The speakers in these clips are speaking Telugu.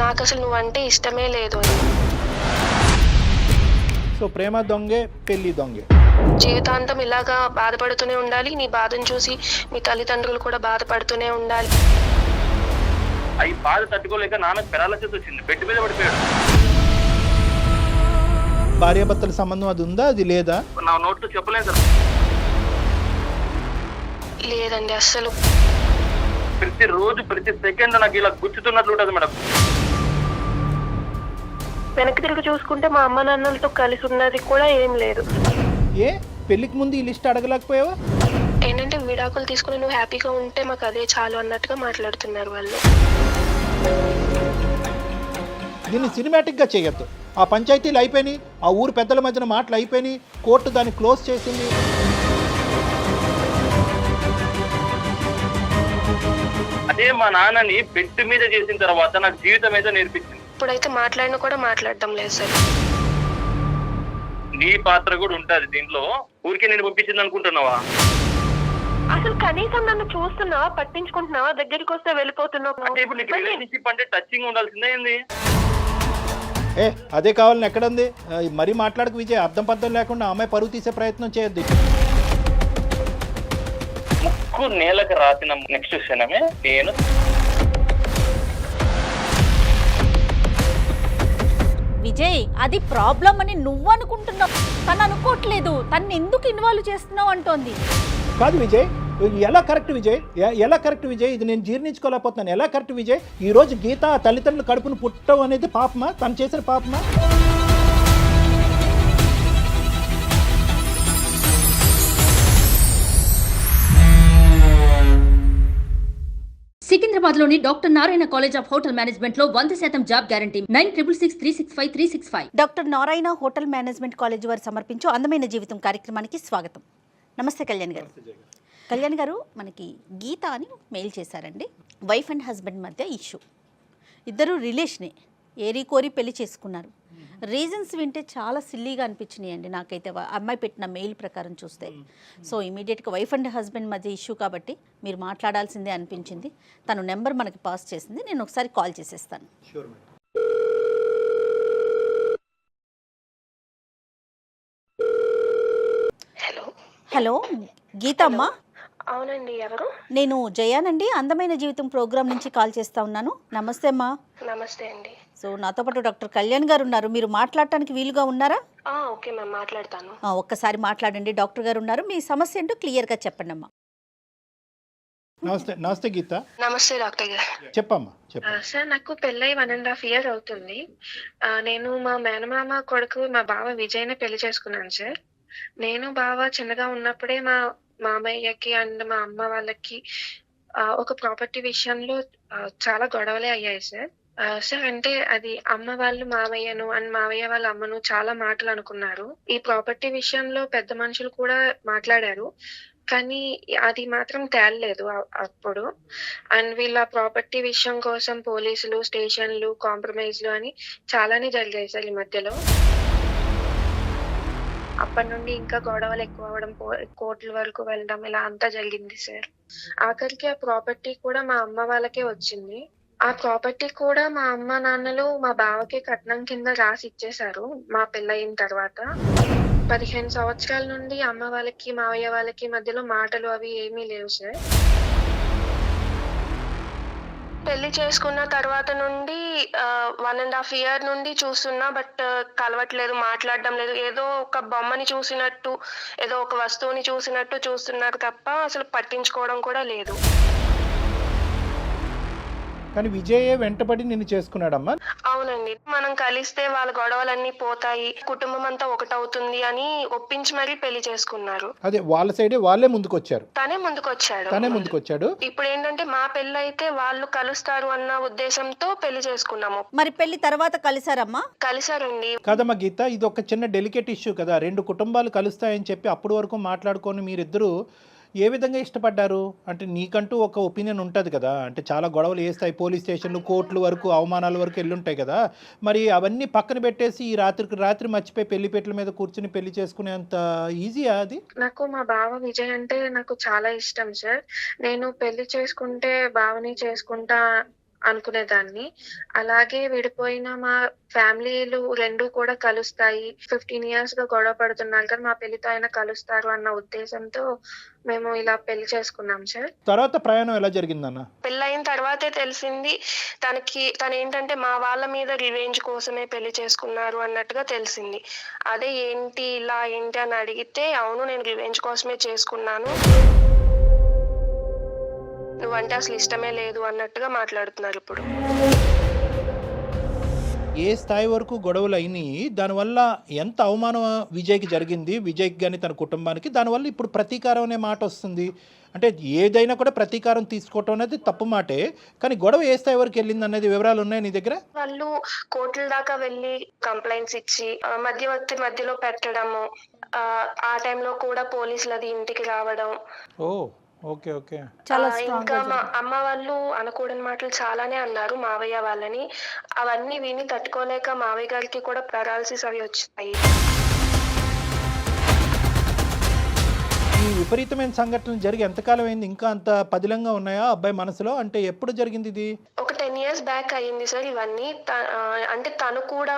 నాకు అసలు నువ్వంటే ఇష్టమే లేదు. సో ప్రేమ దొంగే, పెళ్లి దొంగే. జీవితాంతం ఇలాగా బాధపడుతూనే ఉండాలి. నీ బాధను చూసి మీ తల్లిదండ్రులు కూడా బాధపడుతూనే ఉండాలి. అవి బాధ తట్టుకోలేక నాన్నకు పెరాలసిస్ వచ్చింది, బెడ్ మీద పడిపోయాడు. భార్యాభర్తల సంబంధం అది ఉందా, అది లేదా? నా నోట్లో చెప్పలేదు సార్. లేదండి అస్సలు. ప్రతి రోజు ప్రతి సెకండ్ నాకు ఇలా గుచ్చుతున్నట్లు ఉంటుంది మేడం. వెనక్కి తిరిగి చూసుకుంటే మా అమ్మ నాన్నలతో కలిసి ఉన్నది కూడా ఏం లేదు. ఏ పెళ్లికి ముందు ఈ లిస్ట్ అడగలేకపోయావా? ఏంటంటే విడాకులు తీసుకుని నువ్వు హ్యాపీగా ఉంటే మాకు అదే చాలు అన్నట్టుగా మాట్లాడుతున్నారు వాళ్ళు. దీన్ని సినిమాటిక్గా చేయొద్దు. ఆ పంచాయతీలు అయిపోయినాయి, ఆ ఊరు పెద్దల మధ్యన మాటలు అయిపోయినాయి, కోర్టు దాన్ని క్లోజ్ చేసింది. అదే మా నాన్నని బెడ్ మీద చేసిన తర్వాత నాకు జీవితం అయితే నేర్పించింది. ఇప్పుడైతే మాట్లాడినా కూడా మాట్లాడటం లేదు సార్. నీ పాత్ర కూడా ఉంటది దీంట్లో. ఊరికే నేను పంపించింది అనుకుంటున్నావా? అసలు కనీసం నన్ను చూస్తున్నావా, పట్టించుకుంటున్నావా, దగ్గరికి వస్తే వెళ్ళిపోతున్నావు. అంటే ఇప్పుడు నీకు రిలేషన్షిప్ అంటే టచింగ్ ఉండాల్సిందే ఏంది? ఏ అదే కావాలని ఎక్కడుంది? మరీ మాట్లాడకు విజయ్, అర్థం పర్థం లేకుండా అమ్మాయి పరువు తీసే ప్రయత్నం చేయొద్దు. ముక్కు నేలకు రాసిన నెక్స్ట్ క్షణమే నేను విజయ్ అది ప్రాబ్లం అని నువ్వు అనుకుంటున్నావు, తను అనుకోవట్లేదు. తను ఎందుకు ఇన్వాల్వ్ చేస్తున్నావు అంటోంది. కాదు విజయ్, ఎలా కరెక్ట్ విజయ్? ఎలా కరెక్ట్ విజయ్? ఇది నేను జీర్ణించుకోలేకపోతున్నాను. ఎలా కరెక్ట్ విజయ్? ఈరోజు గీత తల్లిదండ్రులు కడుపును పుట్టడం అనేది పాపమా? తను చేసిన పాపమా? సికింద్రాబాద్లోని doctor Narayana college of hotel మేనేజ్మెంట్లో 100% job guarantee. 966365 doctor Narayana hotel management college వారు సమర్పించు అందమైన జీవితం కార్యక్రమానికి స్వాగతం. నమస్తే కళ్యాణ్ గారు. కళ్యాణ్ గారు, మనకి గీత అని మెయిల్ చేశారండి. వైఫ్ అండ్ హస్బెండ్ మధ్య ఇష్యూ, ఇద్దరు రిలేషనే, ఏరి కోరి పెళ్లి చేసుకున్నారు. రీజన్స్ వింటే చాలా సిల్లీగా అనిపించినాయి అండి నాకైతే అమ్మాయి పెట్టిన మెయిల్ ప్రకారం చూస్తే. సో ఇమీడియట్గా వైఫ్ అండ్ హస్బెండ్ మధ్య ఇష్యూ కాబట్టి మీరు మాట్లాడాల్సిందే అనిపించింది. తను నెంబర్ మనకి పాస్ చేసింది, నేను ఒకసారి కాల్ చేసేస్తాను. హలో హలో గీత అమ్మా? అవునండి, ఎవరు? నేను జయానండి, అందమైన జీవితం ప్రోగ్రామ్ నుంచి కాల్ చేస్తా ఉన్నాను. నమస్తే అమ్మా. నమస్తే అండి. సో నాతో పాటు డాక్టర్ కళ్యాణ్ గారు ఉన్నారు, మీరు మాట్లాడటానికి వీలుగా ఉన్నారా? ఓకే మ్యామ్, మాట్లాడతాను. ఒక్కసారి మాట్లాడండి. డాక్టర్ గారు ఉన్నారు, మీ సమస్య ఏంటో క్లియర్గా చెప్పండి అమ్మా. నమస్తే. నమస్తే గీత. నమస్తే డాక్టర్ గారు. చెప్పమ్మా, చెప్ప. సార్, నాకు పెళ్ళై 1.5 years అవుతుంది. నేను మా మేనమామ కొడుకు మా బావ విజయ్ని పెళ్లి చేసుకున్నాను సార్. నేను బావ చిన్నగా ఉన్నప్పుడే మా మామయ్యకి అండ్ మా అమ్మ వాళ్ళకి ఒక ప్రాపర్టీ విషయంలో చాలా గొడవలే అయ్యాయి సార్. సార్, అంటే అది అమ్మ వాళ్ళు మామయ్యను అండ్ మామయ్య వాళ్ళ అమ్మను చాలా మాటలు అనుకున్నారు. ఈ ప్రాపర్టీ విషయంలో పెద్ద మనుషులు కూడా మాట్లాడారు, కానీ అది మాత్రం తేలలేదు అప్పుడు. అండ్ వీళ్ళ ప్రాపర్టీ విషయం కోసం పోలీసులు, స్టేషన్లు, కాంప్రమైజ్లు అని చాలానే జరిగాయి సార్ ఈ మధ్యలో. అప్పటి నుండి ఇంకా గొడవలు ఎక్కువ అవ్వడం, కోర్టుల వరకు వెళ్ళడం, ఇలా అంతా జరిగింది సార్. ఆఖరికి ఆ ప్రాపర్టీ కూడా మా అమ్మ వాళ్ళకే వచ్చింది. ఆ ప్రాపర్టీ కూడా మా అమ్మ నాన్నలు మా బావకి కట్నం కింద రాసి ఇచ్చేశారు మా పెళ్ళయిన తర్వాత. 15 సంవత్సరాల నుండి అమ్మ వాళ్ళకి మావయ్య వాళ్ళకి మధ్యలో మాటలు అవి ఏమీ లేవు సార్. పెళ్లి చేసుకున్న తర్వాత నుండి 1.5 years నుండి చూస్తున్నా, బట్ కలవట్లేదు, మాట్లాడడం లేదు. ఏదో ఒక బొమ్మని చూసినట్టు, ఏదో ఒక వస్తువుని చూసినట్టు చూస్తున్నారు తప్ప అసలు పట్టించుకోవడం కూడా లేదు. కానీ విజయే వెంటబడి నిన్ను చేసుకున్నాడమ్మా. అవునండి, మనం కలిస్తే వాళ్ళ గొడవలన్నీ పోతాయి, కుటుంబం అంతా ఒకటవుతుంది అని ఒప్పించి మరీ పెళ్లి చేసుకున్నారు. అదే వాళ్ళ సైడే వాళ్ళే ముందుకొచ్చారు. తనే ముందుకొచ్చాడు. ఇప్పుడు ఏంటంటే మా పెళ్లి అయితే వాళ్ళు కలుస్తారు అన్న ఉద్దేశంతో పెళ్లి చేసుకున్నాము. మరి పెళ్లి తర్వాత కలిసారమ్మా? కలిసారండి. కదమ్మా గీత, ఇది ఒక చిన్న డెలికేట్ ఇష్యూ కదా. 2 కుటుంబాలు కలుస్తాయని చెప్పి అప్పటి వరకు మాట్లాడుకొని మీరిద్దరూ ఏ విధంగా ఇష్టపడ్డారు? అంటే నీకంటూ ఒక ఒపీనియన్ ఉంటుంది కదా, అంటే చాలా గొడవలు వేస్తాయి, పోలీస్ స్టేషన్లు, కోర్టుల వరకు, అవమానాల వరకు వెళ్ళుంటాయి కదా. మరి అవన్నీ పక్కన పెట్టేసి ఈ రాత్రి మర్చిపోయి పెళ్లిపేటల మీద కూర్చుని పెళ్లి చేసుకునేంత ఈజీయా అది? నాకు మా బావ విజయ్ అంటే నాకు చాలా ఇష్టం సార్. నేను పెళ్లి చేసుకుంటే బావని చేసుకుంటా అనుకునేదాన్ని. అలాగే విడిపోయిన మా ఫ్యామిలీలు 2 కూడా కలుస్తాయి. 15 ఇయర్స్‌గా గొడవ పడుతున్నారు కదా! మా పెళ్లితో అయినా కలుస్తారు అన్న ఉద్దేశంతో మేము ఇలా పెళ్లి చేసుకున్నాం సార్. తర్వాత ప్రయాణం ఎలా జరిగిందన్న? పెళ్ళయిన తర్వాతే తెలిసింది తనేంటంటే మా వాళ్ళ మీద రివెంజ్ కోసమే పెళ్లి చేసుకున్నారు అన్నట్టుగా తెలిసింది. అదే ఏంటి ఇలా ఏంటి అని అడిగితే, అవును నేను రివెంజ్ కోసమే చేసుకున్నాను. నువ్వంటే అసలు ఇష్టమే లేదు అన్నట్టుగా మాట్లాడుతున్నారు ఇప్పుడు. ఏ స్థాయి వరకు గొడవలు అయినాయి, దానివల్ల ఎంత అవమానం విజయ్కి జరిగింది, విజయ్కి కానీ తన కుటుంబానికి, దానివల్ల ఇప్పుడు ప్రతీకారం అనే మాట వస్తుంది. అంటే ఏదైనా కూడా ప్రతీకారం తీసుకోవటం అనేది తప్పు మాటే, కానీ గొడవ ఏ స్థాయి వరకు వెళ్ళింది అనేది వివరాలు ఉన్నాయి నీ దగ్గర? వాళ్ళు కోర్టుల దాకా వెళ్ళి కంప్లైంట్స్ ఇచ్చి మధ్యవర్తి మధ్యలో పెట్టడము, ఆ టైంలో కూడా పోలీసులది ఇంటికి రావడం. ఓ ఓకే ఓకే. చాలా ఇంకా మా అమ్మ వాళ్ళు అనకూడని మాటలు చాలానే అన్నారు మావయ్య వాళ్ళని. అవన్నీ విని తట్టుకోలేక మావయ్య గారికి కూడా పెరాలసిస్ అవి వచ్చాయి. ఈ విపరీతమైన సంఘటనలు జరిగి ఎంతకాలం అయింది? ఇంకా అంత పదిలంగా ఉన్నాయా అబ్బాయి మనసులో? అంటే ఎప్పుడు జరిగింది ఇది? ఒక 10 years బ్యాక్ అయ్యింది సార్ ఇవన్నీ. అంటే తను కూడా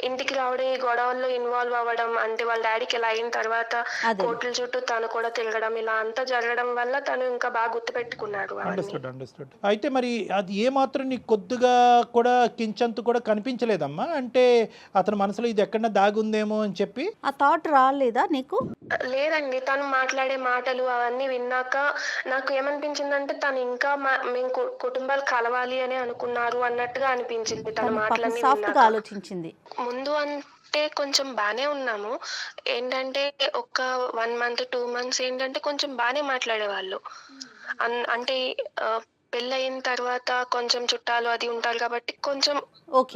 ఇంటికి రావడం, ఈ గొడవల్లో ఇన్వాల్వ్ అవ్వడం, అంటే వాళ్ళ డాడీకి ఇలా అయిన తర్వాత కోర్టుల చుట్టూ తను కూడా తిరగడం, ఇలా అంతా జరగడం వల్ల తను ఇంకా బాగా గుర్తుపెట్టుకున్నారు. అండర్స్టూడ్. అయితే మరి అది ఏ మాత్రం నీకు కొద్దిగా కూడా కించంతు కూడా కనిపించలేదమ్మా? అంటే అతని మనసులో ఇది ఎక్కడన్నా దాగుందేమో అని చెప్పి ఆ థాట్ రాలేదా నీకు? లేదండి, తను మాట్లాడే మాటలు అవన్నీ విన్నాక నాకు ఏమనిపించిందంటే తను ఇంకా మేము కుటుంబాలు కలవాలి అని అనుకున్నారు అన్నట్టుగా అనిపించింది తన మాటలన్నీ సాఫ్ట్గా ఆలోచించింది. ముందు అంటే కొంచెం బానే ఉన్నాము. ఏంటంటే ఒక 1 month 2 months ఏంటంటే కొంచెం బానే మాట్లాడేవాళ్ళు. అంటే పెళ్ళయిన తర్వాత కొంచెం చుట్టాలు అది ఉంటారు కాబట్టి కొంచెం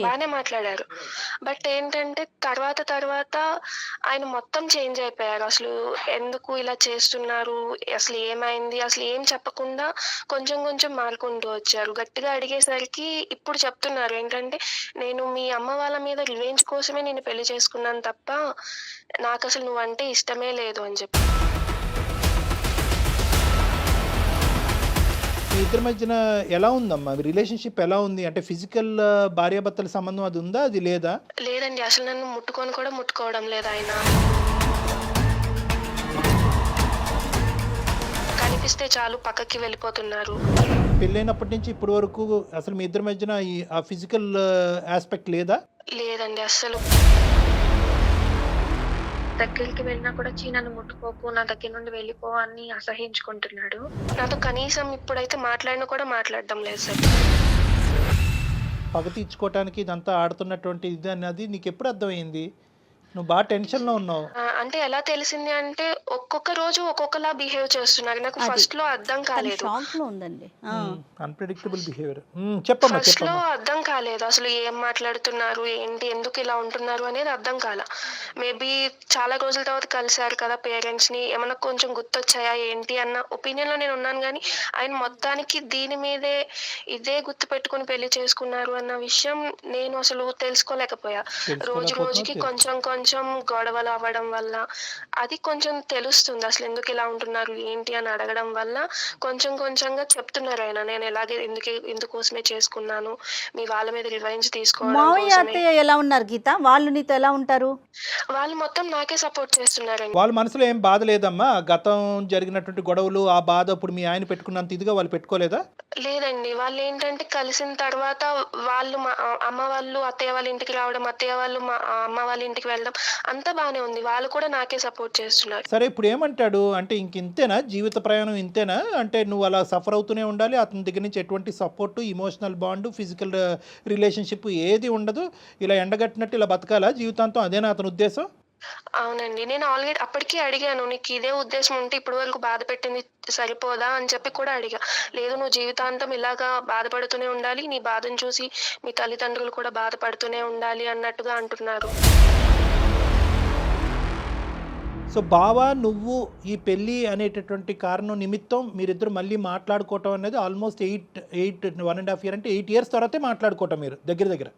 బానే మాట్లాడారు. బట్ ఏంటంటే తర్వాత ఆయన మొత్తం చేంజ్ అయిపోయారు. అసలు ఎందుకు ఇలా చేస్తున్నారు, అసలు ఏమైంది, అసలు ఏం చెప్పకుండా కొంచెం మారుకుంటూ వచ్చారు. గట్టిగా అడిగేసరికి ఇప్పుడు చెప్తున్నారు ఏంటంటే, నేను మీ అమ్మ వాళ్ళ మీద రివెంజ్ కోసమే నేను పెళ్లి చేసుకున్నాను తప్ప నాకు అసలు నువ్వంటే ఇష్టమే లేదు అని చెప్పి. మీ ఇద్దరి మధ్యన ఎలా ఉందమ్మా రిలేషన్షిప్? ఎలా ఉంది అంటే ఫిజికల్ భార్యాభర్తల సంబంధం అది ఉందా, అది లేదా? లేదండి, అసలు నన్ను ముట్టుకోవడం లేదు ఆయన. కనిపిస్తే చాలు పక్కకి వెళ్ళిపోతున్నారు. పెళ్ళైనప్పటి నుంచి ఇప్పటి వరకు అసలు మీ ఇద్దరి మధ్యన ఆ ఫిజికల్ ఆస్పెక్ట్ లేదా? లేదండి, అస్సలు. దగ్గరికి వెళ్ళినా కూడా నన్ను ముట్టుకోకు, నా దగ్గర నుండి వెళ్ళిపో అని అసహించుకుంటున్నాడు. నాతో కనీసం ఇప్పుడైతే మాట్లాడినా కూడా మాట్లాడడం లేదు సార్. పగ తీర్చుకోవటానికి ఇదంతా ఆడుతున్నటువంటి ఇది అన్నది నీకు ఎప్పుడు అర్థమైంది? నువ్వు బాగా టెన్షన్ లో ఉన్నావు. అంటే ఎలా తెలిసింది అంటే ఒక్కొక్క రోజు ఒక్కొక్కలా బిహేవ్ చేస్తున్నారు. నాకు ఫస్ట్ లో అర్థం కాలేదు. Unpredictable behaviour. చెప్పమ్మా. ఫస్ట్ లో అర్థం కాలేదు అసలు ఏం మాట్లాడుతున్నారు, ఏంటి, ఎందుకు ఇలా ఉంటున్నారు అనేది అర్థం కాల. మేబీ చాలా రోజుల తర్వాత కలిసారు కదా పేరెంట్స్ ని, ఏమన్నా కొంచెం గుర్తొచ్చాయా ఏంటి అన్న ఒపీనియన్ లో నేను ఉన్నాను. కానీ ఆయన మొత్తానికి దీని మీదే ఇదే గుర్తు పెట్టుకుని పెళ్లి చేసుకున్నారు అన్న విషయం నేను అసలు తెలుసుకోలేకపోయా. రోజుకి కొంచెం గొడవలు అవ్వడం వల్ల అది కొంచెం తెలుస్తుంది అసలు ఎందుకు ఇలా ఉంటున్నారు ఏంటి అని అడగడం వల్ల కొంచెంగా చెప్తున్నారు ఆయన, నేను ఎలాగే ఎందుకోసమే చేసుకున్నాను, మీ వాళ్ళ మీద రివెంజ్ తీసుకోవడం. మావయ్య అత్తయ్య ఎలా ఉన్నారు గీత? వాళ్ళు నీతో ఎలా ఉంటారు? వాళ్ళు మొత్తం నాకే సపోర్ట్ చేస్తున్నారండి. వాళ్ళ మనసులో ఏం బాధ లేదమ్మా? గతం జరిగినటువంటి గొడవలు ఆ బాధ ఇప్పుడు మీ ఆయన పెట్టుకున్నంత ఇదిగా వాళ్ళు పెట్టుకోలేదా? లేదండి, వాళ్ళు ఏంటంటే కలిసిన తర్వాత వాళ్ళు మా అమ్మ వాళ్ళు అత్తయ్య వాళ్ళ ఇంటికి రావడం, అత్తయ్య వాళ్ళు మా అమ్మ వాళ్ళ ఇంటికి వెళ్ళడం అంతా బానే ఉంది. వాళ్ళు కూడా నాకే సపోర్ట్ చేస్తున్నారు. సరే, ఇప్పుడు ఏమంటాడు అంటే ఇంతేనా జీవిత ప్రయాణం, ఇంతేనా అంటే నువ్వు అలా సఫర్ అవుతూనే ఉండాలి, అతని దగ్గర నుంచి ఎటువంటి support, emotional bond, physical relationship ఏది ఉండదు, ఇలా ఎండగట్టినట్టు ఇలా బతకాలా జీవితాంతం? అదేనా అతని ఉద్దేశం? అవునండి, నేను ఆల్రెడీ అప్పటికీ అడిగాను, నీకు ఇదే ఉద్దేశం ఉంటే ఇప్పటి వరకు బాధ పెట్టింది సరిపోదా అని చెప్పి కూడా అడిగా. లేదు, నువ్వు జీవితాంతం ఇలాగా బాధపడుతూనే ఉండాలి, నీ బాధను చూసి మీ తల్లిదండ్రులు కూడా బాధపడుతూనే ఉండాలి అన్నట్టుగా అంటున్నారు. సో బావా నువ్వు ఈ పెళ్ళి అనేటటువంటి కారణం నిమిత్తం మీరిద్దరు మళ్ళీ మాట్లాడుకోవటం అనేది ఆల్మోస్ట్ 1.5 year అంటే 8 years తర్వాతే మాట్లాడుకోవటం మీరు దగ్గర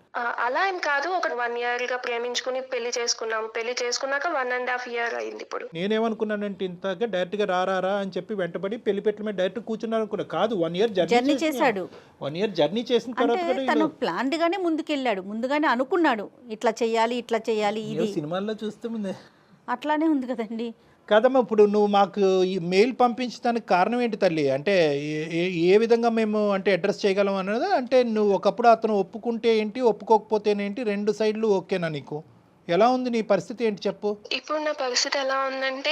అలా ఏం కాదు, ఒక 1 year గా ప్రేమించుకుని పెళ్లి చేసుకున్నాము. పెళ్లి చేసుకున్నాక 1.5 year అయింది ఇప్పుడు. నేనేమనుకున్నానంటే ఇంతగా డైరెక్ట్గా రారా అని చెప్పి వెంటబడి పెళ్లి పెట్టల మీద డైరెక్ట్ కూర్చున్నారు అనుకున్నా. కాదు 1 year జర్నీ చేశాడు. 1 year జర్నీ చేసిన తర్వాత అంటే కూడా తను ప్లాన్డ్ గానే ముందుకెళ్ళాడు, ముందుగానే అనుకున్నాడు ఇట్లా చేయాలి ఇది సినిమాల్లో చూస్తే ముందే అట్లానే ఉంది కదండి. కదమ్మా ఇప్పుడు నువ్వు మాకు ఈ మెయిల్ పంపించడానికి కారణం ఏంటి తల్లి? అంటే ఏ విధంగా మేము అంటే అడ్రస్ చేయగలం అన్నది, అంటే నువ్వు ఒకప్పుడు అతను ఒప్పుకుంటే ఏంటి ఒప్పుకోకపోతేనేంటి 2 సైడ్లు ఓకేనా నీకు? ఎలా ఉంది నీ పరిస్థితి ఏంటి చెప్పు? ఇప్పుడు నా పరిస్థితి ఎలా ఉందంటే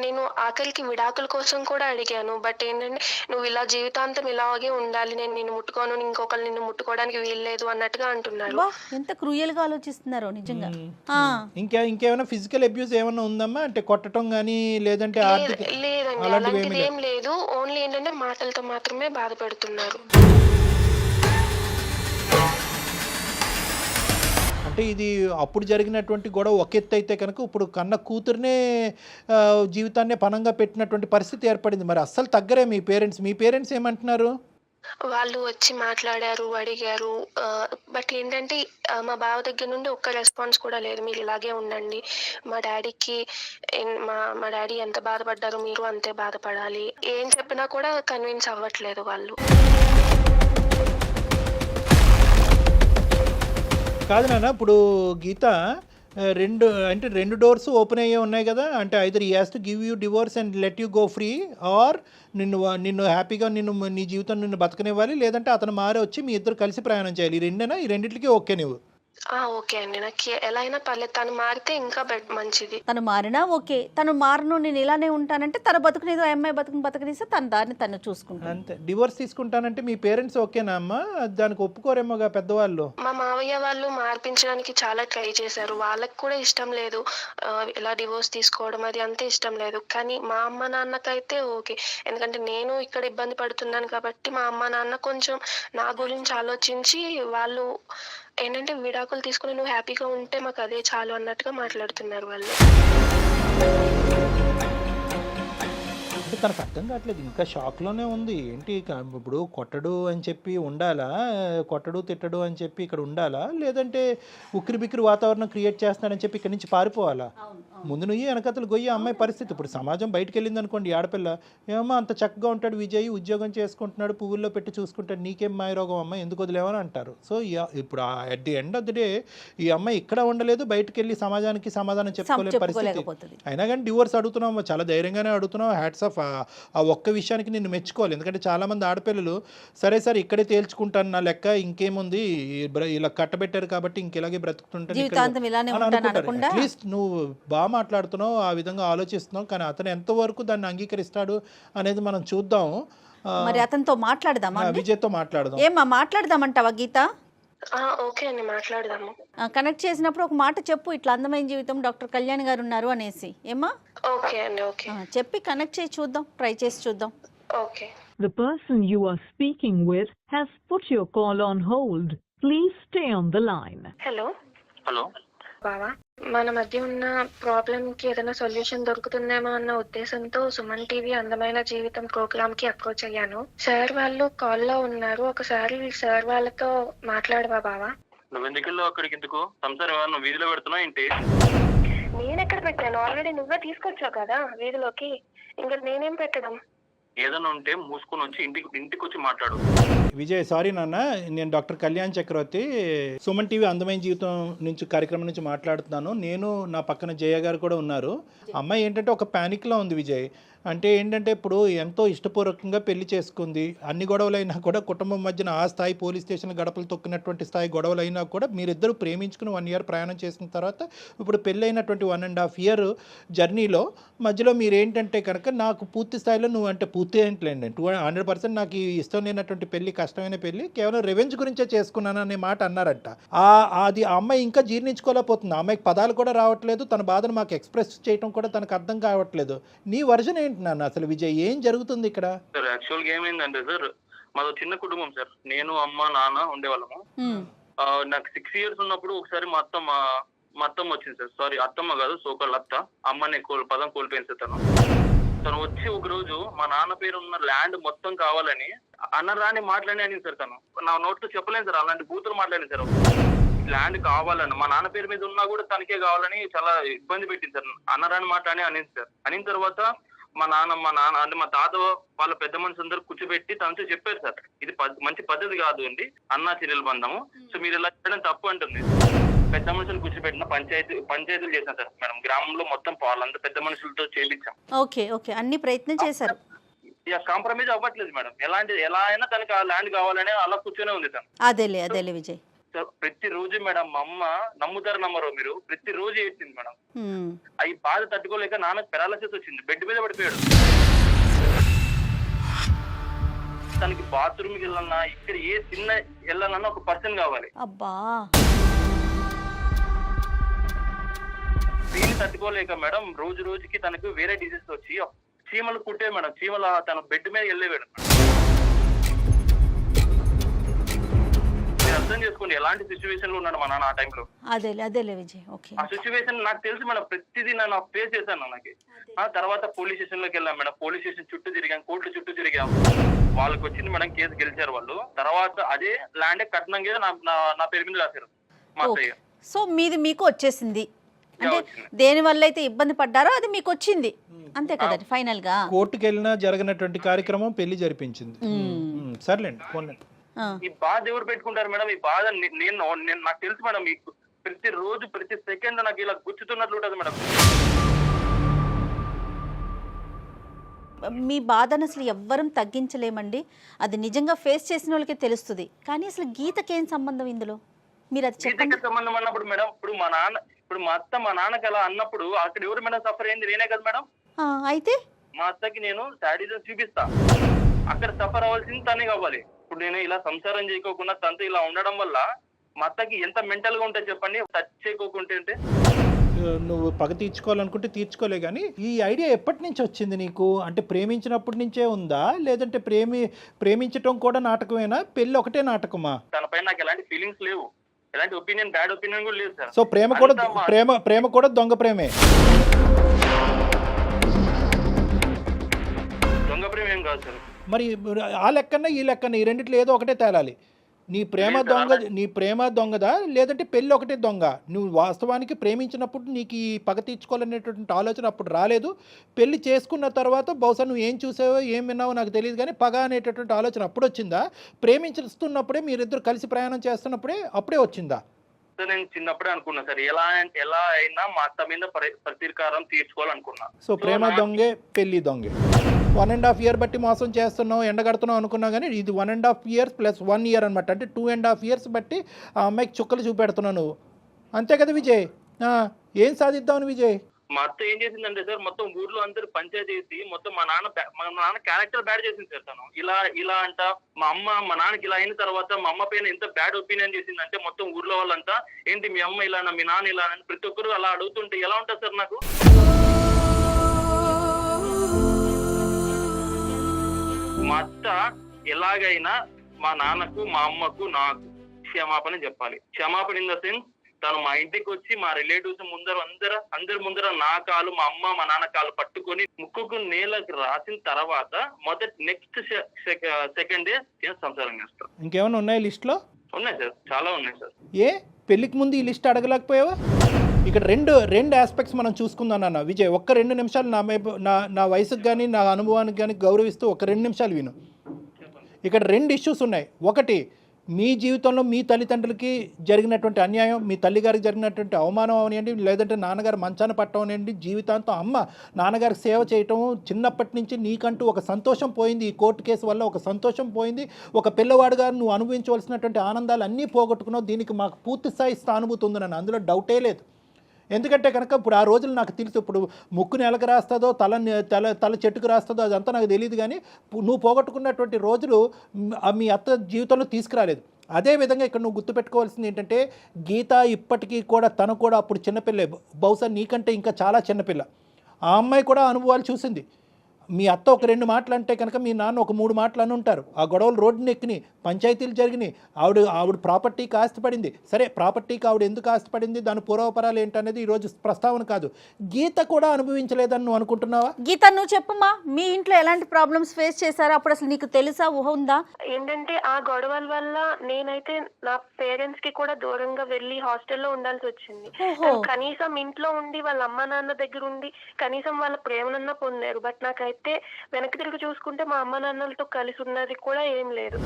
నేను ఆఖరికి విడాకుల కోసం కూడా అడిగాను. బట్ ఏంటంటే నువ్వు ఇలా జీవితాంతం ఇలాగే ఉండాలి, నేను నిన్ను ముట్టుకోను, ఇంకొకరు నిన్ను ముట్టుకోవడానికి వీల్లేదు అన్నట్టుగా అంటున్నారు. ఎంత క్రూయల్ గా ఆలోచిస్తున్నారో నిజంగా. ఇంకేమైనా ఫిజికల్ అబ్యూస్ ఏమైనా ఉందమ్మా? అంటే కొట్టడం కానీ లేదంటే లేదండి, అలాంటిది ఏం లేదు. ఓన్లీ ఏంటంటే మాటలతో మాత్రమే బాధ పెడుతున్నారు. అంటే ఇది అప్పుడు జరిగినటువంటి గొడవ ఒక ఎత్తు అయితే కనుక ఇప్పుడు కన్న కూతురునే జీవితాన్నే పణంగా పెట్టినటువంటి పరిస్థితి ఏర్పడింది. మరి అస్సలు తగ్గరే మీ పేరెంట్స్ ఏమంటున్నారు? వాళ్ళు వచ్చి మాట్లాడారు, అడిగారు. బట్ ఏంటంటే మా బావ దగ్గర నుండి ఒక్క రెస్పాన్స్ కూడా లేదు. మీరు ఇలాగే ఉండండి, మా డాడీకి మా డాడీ ఎంత బాధపడ్డారో మీరు అంతే బాధపడాలి. ఏం చెప్పినా కూడా కన్విన్స్ అవ్వట్లేదు వాళ్ళు. కాదు నాన్న, ఇప్పుడు గీత రెండు డోర్స్ ఓపెన్ అయ్యే ఉన్నాయి కదా. అంటే either he has to give you divorce and let you go free, or నిన్ను హ్యాపీగా నీ జీవితం నిన్ను బతకనివ్వాలి, లేదంటే అతను మారే వచ్చి మీ ఇద్దరు కలిసి ప్రయాణం చేయాలి. ఈ రెండేనా? ఈ రెండింటికి ఓకే నువ్వు? ఓకే అండి, నాకు ఎలా అయినా పర్లేదు. తను మారితే ఇంకా మంచిది. తను మారినా ఓకే, తను మారను నేను ఇలానే ఉంటానంటే తన బతుకునేదో అమ్మాయి బతుకునిస్తే తన దాన్ని తను చూసుకుంటాను అంతే. డివోర్స్ తీసుకుంటానంటే మీ పేరెంట్స్ ఓకేనా అమ్మా? దానికి ఒప్పుకోరేమోగా పెద్దవాళ్ళు. మా మావయ్య వాళ్ళు మార్పించడానికి చాలా ట్రై చేశారు, వాళ్ళకి కూడా ఇష్టం లేదు ఇలా డివోర్స్ తీసుకోవడం, అది అంతే ఇష్టం లేదు. కానీ మా అమ్మ నాన్నకైతే ఓకే, ఎందుకంటే నేను ఇక్కడ ఇబ్బంది పడుతున్నాను కాబట్టి మా అమ్మ నాన్న కొంచెం నా గురించి ఆలోచించి వాళ్ళు ఏంటంటే విడాకులు తీసుకుని నువ్వు హ్యాపీగా ఉంటే మాకు అదే చాలు అన్నట్టుగా మాట్లాడుతున్నారు వాళ్ళు. అంటే తనకు అర్థం కావట్లేదు, ఇంకా షాక్లోనే ఉంది. ఏంటి ఇప్పుడు కొట్టడు అని చెప్పి ఉండాలా, కొట్టడు తిట్టడు అని చెప్పి ఇక్కడ ఉండాలా, లేదంటే ఉక్కిరి బిక్కిరి వాతావరణం క్రియేట్ చేస్తున్నాడని చెప్పి ఇక్కడి నుంచి పారిపోవాలా? ముందు నువ్వు వెనకతలు గొయ్యి అమ్మాయి పరిస్థితి. ఇప్పుడు సమాజం బయటకు వెళ్ళింది అనుకోండి, ఆడపిల్ల ఏమో అంత చక్కగా ఉంటాడు విజయ్, ఉద్యోగం చేసుకుంటున్నాడు, పువ్వుల్లో పెట్టి చూసుకుంటాడు, నీకేం మాయరోగం అమ్మాయి ఎందుకు వదిలేవని అంటారు. సో ఇప్పుడు at the end of the day ఈ అమ్మాయి ఇక్కడ ఉండలేదు, బయటకు వెళ్ళి సమాజానికి సమాధానం చెప్పుకోలేని పరిస్థితి. అయినా కానీ డివోర్స్ అడుగుతున్నావు, చాలా ధైర్యంగానే అడుగుతున్నావు. Hats off. ఆ ఒక్క విషయానికి నిన్ను మెచ్చుకోవాలి. ఎందుకంటే చాలామంది ఆడపిల్లలు సరే ఇక్కడే తేల్చుకుంటాను నా లెక్క, ఇంకేముంది ఇలా కట్టబెట్టారు కాబట్టి ఇంకెలాగే బ్రతుకుతుంటాను, అట్లీస్ట్ నువ్వు బాగా మాట్లాడుతున్నావు, ఆ విధంగా ఆలోచిస్తున్నావు. కానీ అతను ఎంతవరకు దాన్ని అంగీకరిస్తాడు అనేది మనం చూద్దాం. మరి అతనితో మాట్లాడదామా? విజయ్తో మాట్లాడదాం. ఏమా మాట్లాడదామంటావా గీత? ఓకే అండి, మాట్లాడదాము. కనెక్ట్ చేసినప్పుడు ఒక మాట చెప్పు, ఇట్లా అందమైన జీవితం డాక్టర్ కళ్యాణ్ గారు ఉన్నారు అనేసి. ఏమా? ఓకే అండి, ఓకే చెప్పి కనెక్ట్ చేసి చూద్దాం, ట్రై చేసి చూద్దాం. Okay. The person you are speaking with has put your call on hold. Please stay on the line. Hello hello బావా, మన మధ్య ఉన్న ప్రాబ్లం కి ఏదైనా సొల్యూషన్ దొరుకుతుందేమో అన్న ఉద్దేశంతో సుమన్ టీవీ అందమైన జీవితం ప్రోగ్రామ్ కి అప్రోచ్ అయ్యాను. సార్ వాళ్ళు కాల్ లో ఉన్నారు, ఒకసారి సార్ వాళ్ళతో మాట్లాడవా బావా? నువ్వు ఎందుకు అక్కడికి? ఎందుకు సంసారం నువ్వు వీధిలో పెడుతున్నావు ఏంటి? నేను ఎక్కడ పెట్టాను? ఆల్రెడీ నువ్వే తీసుకొచ్చావు కదా వీధిలోకి, ఇంకా నేనేం పెట్టడం? ఏదైనా ఉంటే మూసుకొని వచ్చి ఇంటికి వచ్చి మాట్లాడు. విజయ్, సారీ నాన్న, నేను డాక్టర్ కళ్యాణ్ చక్రవర్తి, సుమన్ టీవీ అందమైన జీవితం నుంచి కార్యక్రమం నుంచి మాట్లాడుతున్నాను. నేను నా పక్కన జయ గారు కూడా ఉన్నారు. అమ్మాయి ఏంటంటే ఒక ప్యానిక్లో ఉంది విజయ్. అంటే ఏంటంటే ఇప్పుడు ఎంతో ఇష్టపూర్వకంగా పెళ్లి చేసుకుంది, అన్ని గొడవలైనా కూడా కుటుంబం మధ్యన ఆ స్థాయి పోలీస్ స్టేషన్ గడపలు తొక్కినటువంటి స్థాయి గొడవలైనా కూడా మీరిద్దరూ ప్రేమించుకుని 1 year ప్రయాణం చేసిన తర్వాత ఇప్పుడు పెళ్ళైనటువంటి 1.5 year జర్నీలో మధ్యలో మీరు ఏంటంటే కనుక నాకు పూర్తి స్థాయిలో నువ్వు అంటే పూర్తి ఏంటలేండి 100% నాకు ఇష్టం లేనటువంటి పెళ్లి, కష్టమైన పెళ్లి, కేవలం రివెంజ్ గురించే చేసుకున్నాను అనే మాట అన్నారంట. అది ఆ అమ్మాయి ఇంకా జీర్ణించుకోలేకపోతుంది. ఆ అమ్మాయికి పదాలు కూడా రావట్లేదు, తన బాధను మాకు ఎక్స్ప్రెస్ చేయడం కూడా తనకు అర్థం కావట్లేదు. నీ వర్జన్ ఏంటన్నా అసలు విజయ్, ఏం జరుగుతుంది ఇక్కడ? సార్ యాక్చువల్గా ఏమైందంటే సార్, మాది చిన్న కుటుంబం సార్. నేను అమ్మ నాన్న ఉండేవాళ్ళము. నాకు 6 years ఉన్నప్పుడు ఒకసారి మా మా అత్తమ్మ వచ్చింది సార్. సారీ, అత్తమ్మ కాదు, సోకాళ్ళ అత్త. అమ్మని పదం కోల్పోయింది సార్. తను వచ్చి ఒక రోజు మా నాన్న పేరు ఉన్న ల్యాండ్ మొత్తం కావాలని అనరాని మాట్లాడి అనింది సార్. తను నా నోట్తో చెప్పలేను సార్, అలాంటి బూతులు మాట్లాడింది సార్. ల్యాండ్ కావాలని మా నాన్న పేరు మీద ఉన్నా కూడా తనకే కావాలని చాలా ఇబ్బంది పెట్టింది సార్. అనరాని మాట్లాడి అనింది సార్. అనిన తర్వాత మా నాన్న అంటే మా తాత వాళ్ళ పెద్ద మనిషి అందరూ కూర్చోబెట్టి తనతో చెప్పారు సార్, ఇది మంచి పద్ధతి కాదు అండి, అన్నా చెల్లెలు బంధము, సో మీరు ఇలా చేయడం తప్పు అంటుంది. పెద్ద మనుషులు కూర్చోబెట్టిన పంచాయతీలు చేశాం సార్ మేడం. గ్రామంలో మొత్తం వాళ్ళంతా పెద్ద మనుషులతో చేయించాం. ఓకే ఓకే, అన్ని ప్రయత్నం చేశారు. ఇక కాంప్రమైజ్ అవ్వట్లేదు మేడం. ఎలా అయినా తనకి ఆ ల్యాండ్ కావాలని అలా కూర్చొనే ఉంది తను. అదేలే విజయ్. ప్రతిరోజు మేడం మా అమ్మ నమ్ముతారు నమ్మరు మీరు, ప్రతిరోజు ఏడ్చింది మేడం. అవి బాధ తట్టుకోలేక నాన్నకు పెరాలసిస్ వచ్చింది, బెడ్ మీద పడిపోయాడు. తనకి బాత్రూమ్కి వెళ్ళాలన్నా ఇక్కడ ఏ చిన్న వెళ్ళాలన్నా ఒక పర్సన్ కావాలి. అబ్బా, దీన్ని తట్టుకోలేక మేడం రోజు రోజుకి తనకు వేరే డిసీజ్ వచ్చి చీమలు కుట్టే మేడం. చీమల తన బెడ్ మీద వెళ్ళేవాడు. అర్థం చేసుకోండి ఎలాంటి సిచ్యువేషన్ లో ఉన్నాడు మా నాన్న ఆ టైంలో. అదేలే విజయ్. ఓకే, ఆ సిచ్యువేషన్ నాకు తెలుసు మేడం. ప్రతిదీ నేను ఫేస్ చేశాను. నాకు ఆ తర్వాత పోలీస్ స్టేషన్ లోకి వెళ్ళాం మేడం. పోలీస్ స్టేషన్ చుట్టూ తిరిగాం, కోర్టు చుట్టూ తిరిగాం. వాళ్ళకి వచ్చింది మేడం, కేసు గెలిచారు వాళ్ళు. తర్వాత అదే ల్యాండ్ కట్నంగా నా పేరు మీద రాశారు మా అత్తయ్య. సో మీది మీకు వచ్చేసింది, అంటే దేని వల్ల అయితే ఇబ్బంది పడ్డారో అది మీకు వచ్చింది, అంతే కదండి. ఫైనల్ గా కోర్టుకు వెళ్ళినా జరగనటువంటి కార్యక్రమం పెళ్లి జరిపించింది. సర్లేండి, పోన్లేండి. ఈ బాధ ఎవరు పెట్టుకుంటారు మేడం? ఈ బాధ నేను నాకు తెలుసు మేడం. మీకు ప్రతి రోజు ప్రతి సెకండ్ నాకు ఇలా గుచ్చుతున్నట్లు ఉంటుంది మేడం. మీ బాధను అసలు ఎవ్వరం తగ్గించలేమండి. అది నిజంగా ఫేస్ చేసిన వాళ్ళకే తెలుస్తుంది. కానీ అసలు గీతకేం సంబంధం ఇందులో, మీరు అది చెప్పండి. గీతకి సంబంధం అన్నప్పుడు మేడం, ఇప్పుడు మా అత్త మా నాన్నకి అలా అన్నప్పుడు అక్కడ ఎవరు మేడం సఫర్ అయింది? నేనే కదా మేడం. అయితే మా అత్తకి నేను శాడిజం చూపిస్తా, అక్కడ సఫర్ అవ్వాల్సింది తనే కావాలి. ఇప్పుడు నేను ఇలా సంసారం చేయకోకుండా తనతో ఇలా ఉండడం వల్ల మా అత్తకి ఎంత మెంటల్ గా ఉంటుంది చెప్పండి. టచ్ చేయకోకుంటే నువ్వు పగ తీర్చుకోవాలనుకుంటే తీర్చుకోలే, కానీ ఈ ఐడియా ఎప్పటి నుంచి వచ్చింది నీకు? అంటే ప్రేమించినప్పటి నుంచే ఉందా, లేదంటే ప్రేమించటం కూడా నాటకమేనా, పెళ్లి ఒకటే నాటకమా? తనపై నాకు ఎలాంటి ఫీలింగ్స్ లేవు, ఎలాంటి ఒపీనియన్ బ్యాడ్ ఒపీనియన్ కూడా లేదు సార్. సో ప్రేమ కూడా దొంగ ప్రేమే. దొంగ ప్రేమ ఏం కాదు సార్. మరి ఆ లెక్కన ఈ లెక్కన ఈ రెండిట్లో ఏదో ఒకటే తేలాలి. నీ ప్రేమ దొంగదా, లేదంటే పెళ్ళి ఒకటే దొంగ? నువ్వు వాస్తవానికి ప్రేమించినప్పుడు నీకు ఈ పగ తీర్చుకోవాలనేటువంటి ఆలోచన అప్పుడు రాలేదు. పెళ్లి చేసుకున్న తర్వాత బహుశా నువ్వు ఏం చూసావో ఏం విన్నావో నాకు తెలియదు, కానీ పగ అనేటటువంటి ఆలోచన అప్పుడు వచ్చిందా? ప్రేమించుతున్నప్పుడే, మీరిద్దరు కలిసి ప్రయాణం చేస్తున్నప్పుడే అప్పుడే వచ్చిందా? నేను చిన్నప్పుడే అనుకున్నా సార్, ఎలా అయినా మా అత్త మీద ప్రతీకారం తీర్చుకోవాలనుకున్నా. సో ప్రేమ దొంగే, పెళ్లి దొంగే. 1.5 years బట్టి మోసం చేస్తున్నావు, ఎండగడుతున్నావు అనుకున్నావు, కానీ ఇది 1.5 years + 1 year అనమాట. అంటే 2.5 years బట్టి ఆ అమ్మాయికి చుక్కలు చూపెడుతున్నావు నువ్వు, అంతే కదా విజయ్? ఏం సాధిద్దామని విజయ్? మా అత్త ఏం చేసిందంటే సార్, మొత్తం ఊర్లో అందరూ పంచాయతీ చేసి మొత్తం మా నాన్న క్యారెక్టర్ బ్యాడ్ చేసింది సార్. తను ఇలా అంట మా నాన్నకి ఇలా అయిన తర్వాత మా అమ్మ పైన ఎంత బ్యాడ్ ఒపీనియన్ చేసిందంటే మొత్తం ఊర్లో వాళ్ళంతా ఏంటి మీ అమ్మ ఇలానా, మీ నాన్న ఇలా అని ప్రతి ఒక్కరు అలా అడుగుతుంటే ఎలా ఉంటుంది సార్ నాకు? మా అత్త ఎలాగైనా మా నాన్నకు, మా అమ్మకు, నాకు క్షమాపణ చెప్పాలి. క్షమాపణ ఇన్ ద సెన్స్, తను మా ఇంటికి వచ్చి మా రిలేటివ్స్ అందరి ముందర నా కాలు, మా అమ్మ మా నాన్న కాలు పట్టుకొని ముక్కుకు నేలకు రాసిన తర్వాత నెక్స్ట్ సెకండ్ డే నేను సంసారం చేస్తాను. ఇంకేమైనా ఉన్నాయి లిస్ట్ లో? ఉన్నాయి సార్, చాలా ఉన్నాయి సార్. ఏ పెళ్లికి ముందు ఈ లిస్ట్ అడగలేకపోయావా? ఇక్కడ రెండు ఆస్పెక్ట్స్ మనం చూసుకుందాం అన్న విజయ్. ఒక్క 2 నిమిషాలు నా వయసుకు కానీ నా అనుభవానికి కానీ గౌరవిస్తూ ఒక 2 నిమిషాలు విను. ఇక్కడ 2 ఇష్యూస్ ఉన్నాయి. ఒకటి, మీ జీవితంలో మీ తల్లిదండ్రులకి జరిగినటువంటి అన్యాయం, మీ తల్లిగారికి జరిగినటువంటి అవమానం అవనివ్వండి, లేదంటే నాన్నగారు మంచాన పట్టడం అనివ్వండి, జీవితాంతం అమ్మ నాన్నగారికి సేవ చేయటం, చిన్నప్పటి నుంచి నీకంటూ ఒక సంతోషం పోయింది, ఈ కోర్టు కేసు వల్ల ఒక సంతోషం పోయింది, ఒక పిల్లవాడుగా నువ్వు అనుభవించవలసినటువంటి ఆనందాలు అన్నీ పోగొట్టుకున్నావు. దీనికి మాకు పూర్తి స్థాయి స్థానుభూతి ఉంది నన్ను, అందులో డౌటే లేదు. ఎందుకంటే కనుక ఇప్పుడు ఆ రోజులు నాకు తెలుసు. ఇప్పుడు ముక్కు నెలకు రాస్తుందో తల చెట్టుకు రాస్తుందో అదంతా నాకు తెలియదు, కానీ నువ్వు పోగొట్టుకున్నటువంటి రోజులు మీ అత్త జీవితంలో తీసుకురాలేదు. అదేవిధంగా ఇక్కడ నువ్వు గుర్తుపెట్టుకోవాల్సింది ఏంటంటే, గీత ఇప్పటికీ కూడా తను కూడా అప్పుడు చిన్నపిల్లే, బహుశా నీకంటే ఇంకా చాలా చిన్నపిల్ల. ఆ అమ్మాయి కూడా అనుభవాలు చూసింది. మీ అత్త ఒక 2 మాటలు అంటే కనుక మీ నాన్న ఒక 3 మాటలు అని ఉంటారు. ఆ గొడవలు రోడ్డుని ఎక్కినాయి, పంచాయతీలు జరిగినాయి, ఆవిడ ప్రాపర్టీకి ఆస్తిపడింది. సరే, ప్రాపర్టీకి ఆవిడ ఎందుకు ఆస్తిపడింది, దాని పూర్వపరాలు ఏంటనేది ఈరోజు ప్రస్తావన కాదు. గీత కూడా అనుభవించలేదని నువ్వు అనుకుంటున్నావా? గీత, నువ్వు చెప్పమ్మా, మీ ఇంట్లో ఎలాంటి ప్రాబ్లమ్స్ ఫేస్ చేశారో అప్పుడు అసలు నీకు తెలుసా, ఊహ ఉందా? ఏంటంటే ఆ గొడవల వల్ల నేనైతే నా పేరెంట్స్ కి కూడా దూరంగా వెళ్ళి హాస్టల్లో ఉండాల్సి వచ్చింది. కనీసం ఇంట్లో ఉండి వాళ్ళ అమ్మ నాన్న దగ్గర ఉండి కనీసం వాళ్ళ ప్రేమనన్నా పొందారు. బట్ నాకైతే వెనక్కి తిరిగి చూసుకుంటే మా అమ్మ నాన్నలతో కలిసి ఉన్నది కూడా ఏం లేదు.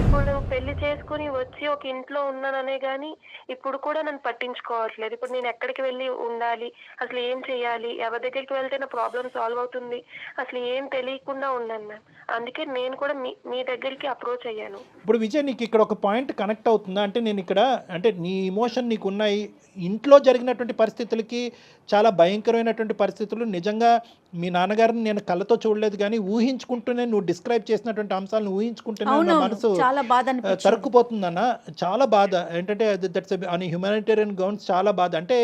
ఇప్పుడు పెళ్లి చేసుకుని వచ్చి ఒక ఇంట్లో ఉన్నాననే గానీ ఇప్పుడు కూడా నన్ను పట్టించుకోవట్లేదు. ఇప్పుడు నేను ఎక్కడికి వెళ్ళి ఉండాలి, అసలు ఏం చేయాలి, ఎవరి దగ్గరికి వెళ్తే నా ప్రాబ్లం సాల్వ్ అవుతుంది, అసలు ఏం తెలియకుండా ఉన్నాను మ్యామ్. అందుకే నేను కూడా మీ దగ్గరికి అప్రోచ్ అయ్యాను. ఇప్పుడు విజయ్, నీకు ఇక్కడ ఒక పాయింట్ కనెక్ట్ అవుతుందా? అంటే నేను ఇక్కడ అంటే నీ ఇమోషన్ నీకు ఉన్నాయి, ఇంట్లో జరిగినటువంటి పరిస్థితులకి చాలా భయంకరమైనటువంటి పరిస్థితులు. నిజంగా మీ నాన్నగారిని నేను కళ్ళతో చూడలేదు కానీ ఊహించుకుంటూనే, నువ్వు డిస్క్రైబ్ చేసినటువంటి అంశాలను ఊహించుకుంటూనే నా మనసు తరుక్కుపోతుందన్న. చాలా బాధ. ఏంటంటే దట్స్ ఆన్ హ్యూమానిటేరియన్ గ్రౌండ్స్ చాలా బాధ. అంటే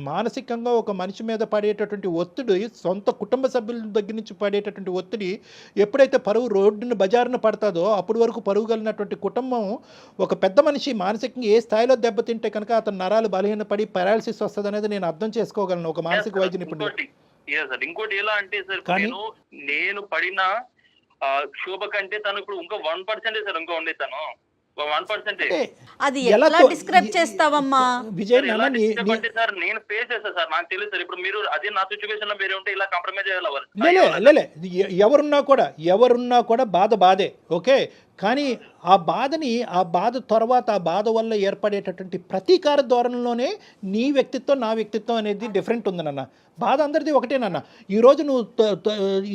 మానసికంగా ఒక మనిషి మీద పడేటటువంటి ఒత్తిడి, సొంత కుటుంబ సభ్యుల దగ్గర నుంచి పడేటటువంటి ఒత్తిడి ఎప్పుడైతే పరువు రోడ్డును బజారున పడుతుందో అప్పటి వరకు పరువు కలిగినటువంటి కుటుంబం, ఒక పెద్ద మనిషి మానసికంగా ఏ స్థాయిలో దెబ్బతింటే కనుక అతని నరాలు బలహీనపడి పారాలసిస్ వస్తుంది అనేది నేను అర్థం చేసుకోగలను ఒక మానసిక వైద్య నిపుణుడు. ఇంకోటి ఎలా అంటే సార్, నేను పడిన శోభ కంటే తను ఇప్పుడు ఇంకా 1% సార్ ఇంకా ఉండే, తను 1%. అది ఎలా డిస్క్రైబ్ చేస్తావమ్మా విజయ్? సార్ నేను ఫేస్ చేస్తా సార్, నాకు తెలుసు సార్. ఇప్పుడు మీరు అదే నా సిచ్యువేషన్ లో మీరు ఉంటే ఇలా కాంప్రమైజ్ అయ్యేవారు. ఎవరున్నా కూడా బాధే, ఓకే. కానీ ఆ బాధ తర్వాత ఆ బాధ వల్ల ఏర్పడేటటువంటి ప్రతీకార ధోరణిలోనే నీ వ్యక్తిత్వం నా వ్యక్తిత్వం అనేది డిఫరెంట్ ఉంది నాన్న. బాధ అందరిది ఒకటేనన్న. ఈరోజు నువ్వు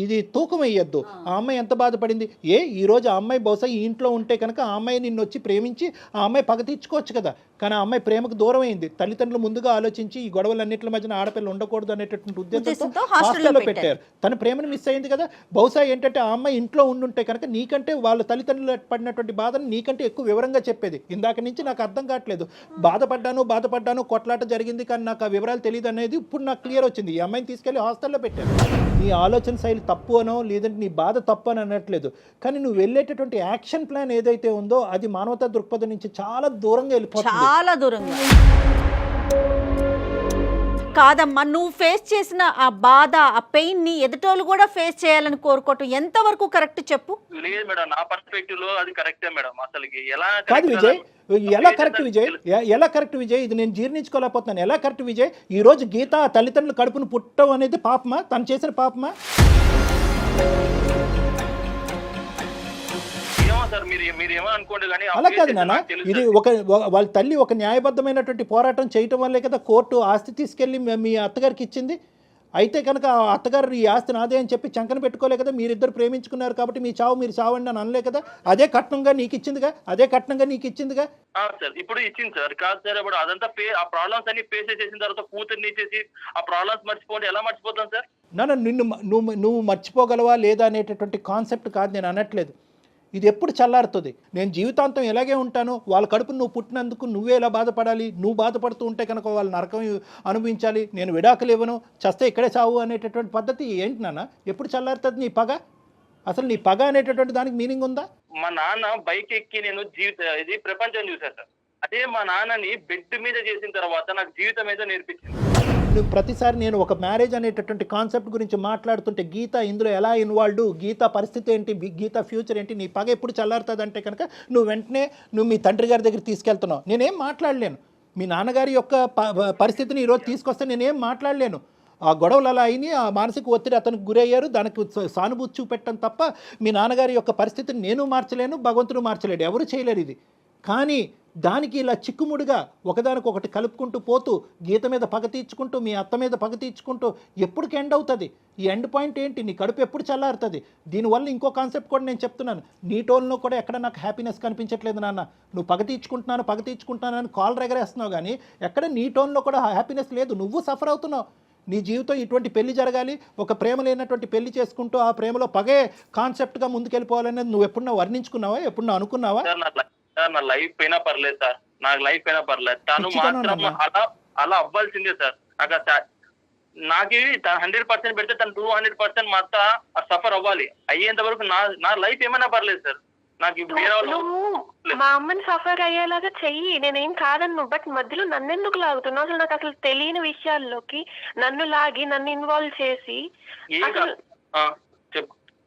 ఇది తూకం వేయద్దు. ఆ అమ్మాయి ఎంత బాధపడింది, ఈరోజు ఆ అమ్మాయి బహుశా ఈ ఇంట్లో ఉంటే కనుక ఆ అమ్మాయి నిన్ను వచ్చి ప్రేమించి ఆ అమ్మాయి పగ తీర్చుకోవచ్చు కదా. కానీ ఆ అమ్మాయి ప్రేమకు దూరం అయింది. తల్లిదండ్రులు ముందుగా ఆలోచించి ఈ గొడవలన్నింటి మధ్యన ఆడపిల్ల ఉండకూడదు అనేటటువంటి ఉద్దేశంతో హాస్టల్లో పెట్టారు. తన ప్రేమను మిస్ అయింది కదా. బహుశా ఏంటంటే ఆ అమ్మాయి ఇంట్లో ఉండుంటే కనుక నీకంటే వాళ్ళ తల్లిదండ్రులు పడినటువంటి బాధను నీకంటే ఎక్కువ వివరంగా చెప్పేది. ఇందాక నుంచి నాకు అర్థం కావట్లేదు. బాధపడ్డాను, కొట్లాట జరిగింది కానీ నాకు ఆ వివరాలు తెలియదు అనేది ఇప్పుడు నాకు క్లియర్ వచ్చింది. ఈ అమ్మాయిని తీసుకెళ్లి హాస్టల్లో పెట్టారు. నీ ఆలోచన శైలి తప్పు అనో లేదంటే నీ బాధ తప్పు అని అనట్లేదు, కానీ నువ్వు వెళ్ళేటటువంటి యాక్షన్ ప్లాన్ ఏదైతే ఉందో అది మానవతా దృక్పథం నుంచి చాలా దూరంగా వెళ్ళిపోతుంది. చాలా దూరంగా కాదమ్మా, నువ్వు ఫేస్ చేసిన ఆ బాధ, ఆ పెయిన్ ని ఎదుటోళ్ళు కూడా ఫేస్ చేయాలని కోరుకోవటం ఎంతవరకు కరెక్ట్ చెప్పు? లేదు మేడం, నా పర్స్పెక్టివ్ లో అది కరెక్టే మేడం. అసలు ఎలా కాదు విజయ్, ఎలా కరెక్ట్ విజయ్? ఇది నేను జీర్ణించుకోలేకపోతున్నాను. ఎలా కరెక్ట్ విజయ్? ఈ రోజు గీత తల్లిదండ్రులు కడుపును పుట్టడం అనేది పాపమా? తను చేసిన పాపమా? అలా కాదు నాన్న, ఇది వాళ్ళ తల్లి ఒక న్యాయబద్ధమైనటువంటి పోరాటం చేయటం వల్లే కదా కోర్టు ఆస్తి తీసుకెళ్లి మీ అత్తగారికి ఇచ్చింది. అయితే కనుక ఆ అత్తగారు ఈ ఆస్తి నాదే అని చెప్పి చంకన పెట్టుకోలే కదా. మీరిద్దరు ప్రేమించుకున్నారు కాబట్టి మీరు చావండి అని అనలే కదా. అదే కట్నంగా నీకు ఇచ్చిందిగా. సార్ ఇప్పుడు ఇచ్చింది సార్. కాదు సార్, ఇప్పుడు అదంతా ఆ ప్రాబ్లమ్స్ అన్ని ఫేస్ చేసిన తర్వాత కూతుర్ని ఇచ్చేసి ఆ ప్రాబ్లమ్స్ మర్చిపోండి ఎలా మర్చిపోతాం సార్? నువ్వు మర్చిపోగలవా లేదా అనేటటువంటి కాన్సెప్ట్ కాదు నేను అనట్లేదు. ఇది ఎప్పుడు చల్లారుతుంది? నేను జీవితాంతం ఎలాగే ఉంటాను, వాళ్ళ కడుపు నువ్వు పుట్టినందుకు నువ్వే ఎలా బాధపడాలి, నువ్వు బాధపడుతూ ఉంటే కనుక వాళ్ళ నరకం అనుభవించాలి, నేను విడాకులు ఇవ్వను, చస్తే ఇక్కడే చావు అనేటటువంటి పద్ధతి ఏంటి నాన్న? ఎప్పుడు చల్లారుతుంది నీ పగ? అసలు నీ పగ అనేటటువంటి దానికి మీనింగ్ ఉందా? మా నాన్న బైక్ ఎక్కి నేను ఇది ప్రపంచం చూశాను సార్. అదే మా నాన్నని బెడ్ మీద చేసిన తర్వాత నాకు జీవితం ఏదో నేర్పించింది. ప్రతిసారి నేను ఒక మ్యారేజ్ అనేటటువంటి కాన్సెప్ట్ గురించి మాట్లాడుతుంటే గీత ఇందులో ఎలా ఇన్వాల్వ్, గీత పరిస్థితి ఏంటి, గీత ఫ్యూచర్ ఏంటి, నీ పగ ఎప్పుడు చల్లారుతుంది అంటే కనుక నువ్వు వెంటనే మీ తండ్రి గారి దగ్గర తీసుకెళ్తున్నావు. నేనేం మాట్లాడలేను. మీ నాన్నగారి యొక్క పరిస్థితిని ఈరోజు తీసుకొస్తే నేనేం మాట్లాడలేను. ఆ గొడవలు అలా అయినాయి, ఆ మానసిక ఒత్తిడి అతనికి గురయ్యారు, దానికి సానుభూతి చూపెట్టడం తప్ప మీ నాన్నగారి యొక్క పరిస్థితిని నేను మార్చలేను, భగవంతుడు మార్చలేడు, ఎవరు చేయలేరు ఇది. కానీ దానికి ఇలా చిక్కుముడిగా ఒకదానికొకటి కలుపుకుంటూ పోతూ గీత మీద పగ తీర్చుకుంటూ మీ అత్త మీద పగ తీర్చుకుంటూ ఎప్పటికి ఎండ్ అవుతుంది? ఈ ఎండ్ పాయింట్ ఏంటి? నీ కడుపు ఎప్పుడు చల్లారుతుంది? దీనివల్ల ఇంకో కాన్సెప్ట్ కూడా నేను చెప్తున్నాను. నీ టోన్లో కూడా ఎక్కడ నాకు హ్యాపీనెస్ కనిపించట్లేదు నాన్న. నువ్వు పగ తీర్చుకుంటున్నాను అని కాల్ ఎగరేస్తున్నావు కానీ ఎక్కడ నీ టోన్లో కూడా హ్యాపీనెస్ లేదు. నువ్వు సఫర్ అవుతున్నావు. నీ జీవితం ఇటువంటి పెళ్లి జరగాలి, ఒక ప్రేమ లేనటువంటి పెళ్లి చేసుకుంటూ ఆ ప్రేమలో పగే కాన్సెప్ట్గా ముందుకెళ్ళిపోవాలనేది నువ్వు ఎప్పుడన్నా వర్ణించుకున్నావా, ఎప్పుడన్నా అనుకున్నావా? సార్ నా లైఫ్ అయినా పర్లేదు సార్, నాకు లైఫ్ అయినా పర్లేదు, తను మాత్రం అలా అవ్వాల్సిందే సార్. నాకు నాకు 100% పెడితే తను 200% మా అత్త సఫర్ అవ్వాలి. అయ్యేంత వరకు నా లైఫ్ ఏమైనా పర్లేదు సార్. నాకు వేరే నువ్వు మా అమ్మని సఫర్ అయ్యేలాగా చెయ్యి, నేనేం కాదన్ను. బట్ మధ్యలో నన్ను ఎందుకు లాగుతున్నావు? అసలు నాకు అసలు తెలియని విషయాల్లోకి నన్ను లాగి నన్ను ఇన్వాల్వ్ చేసి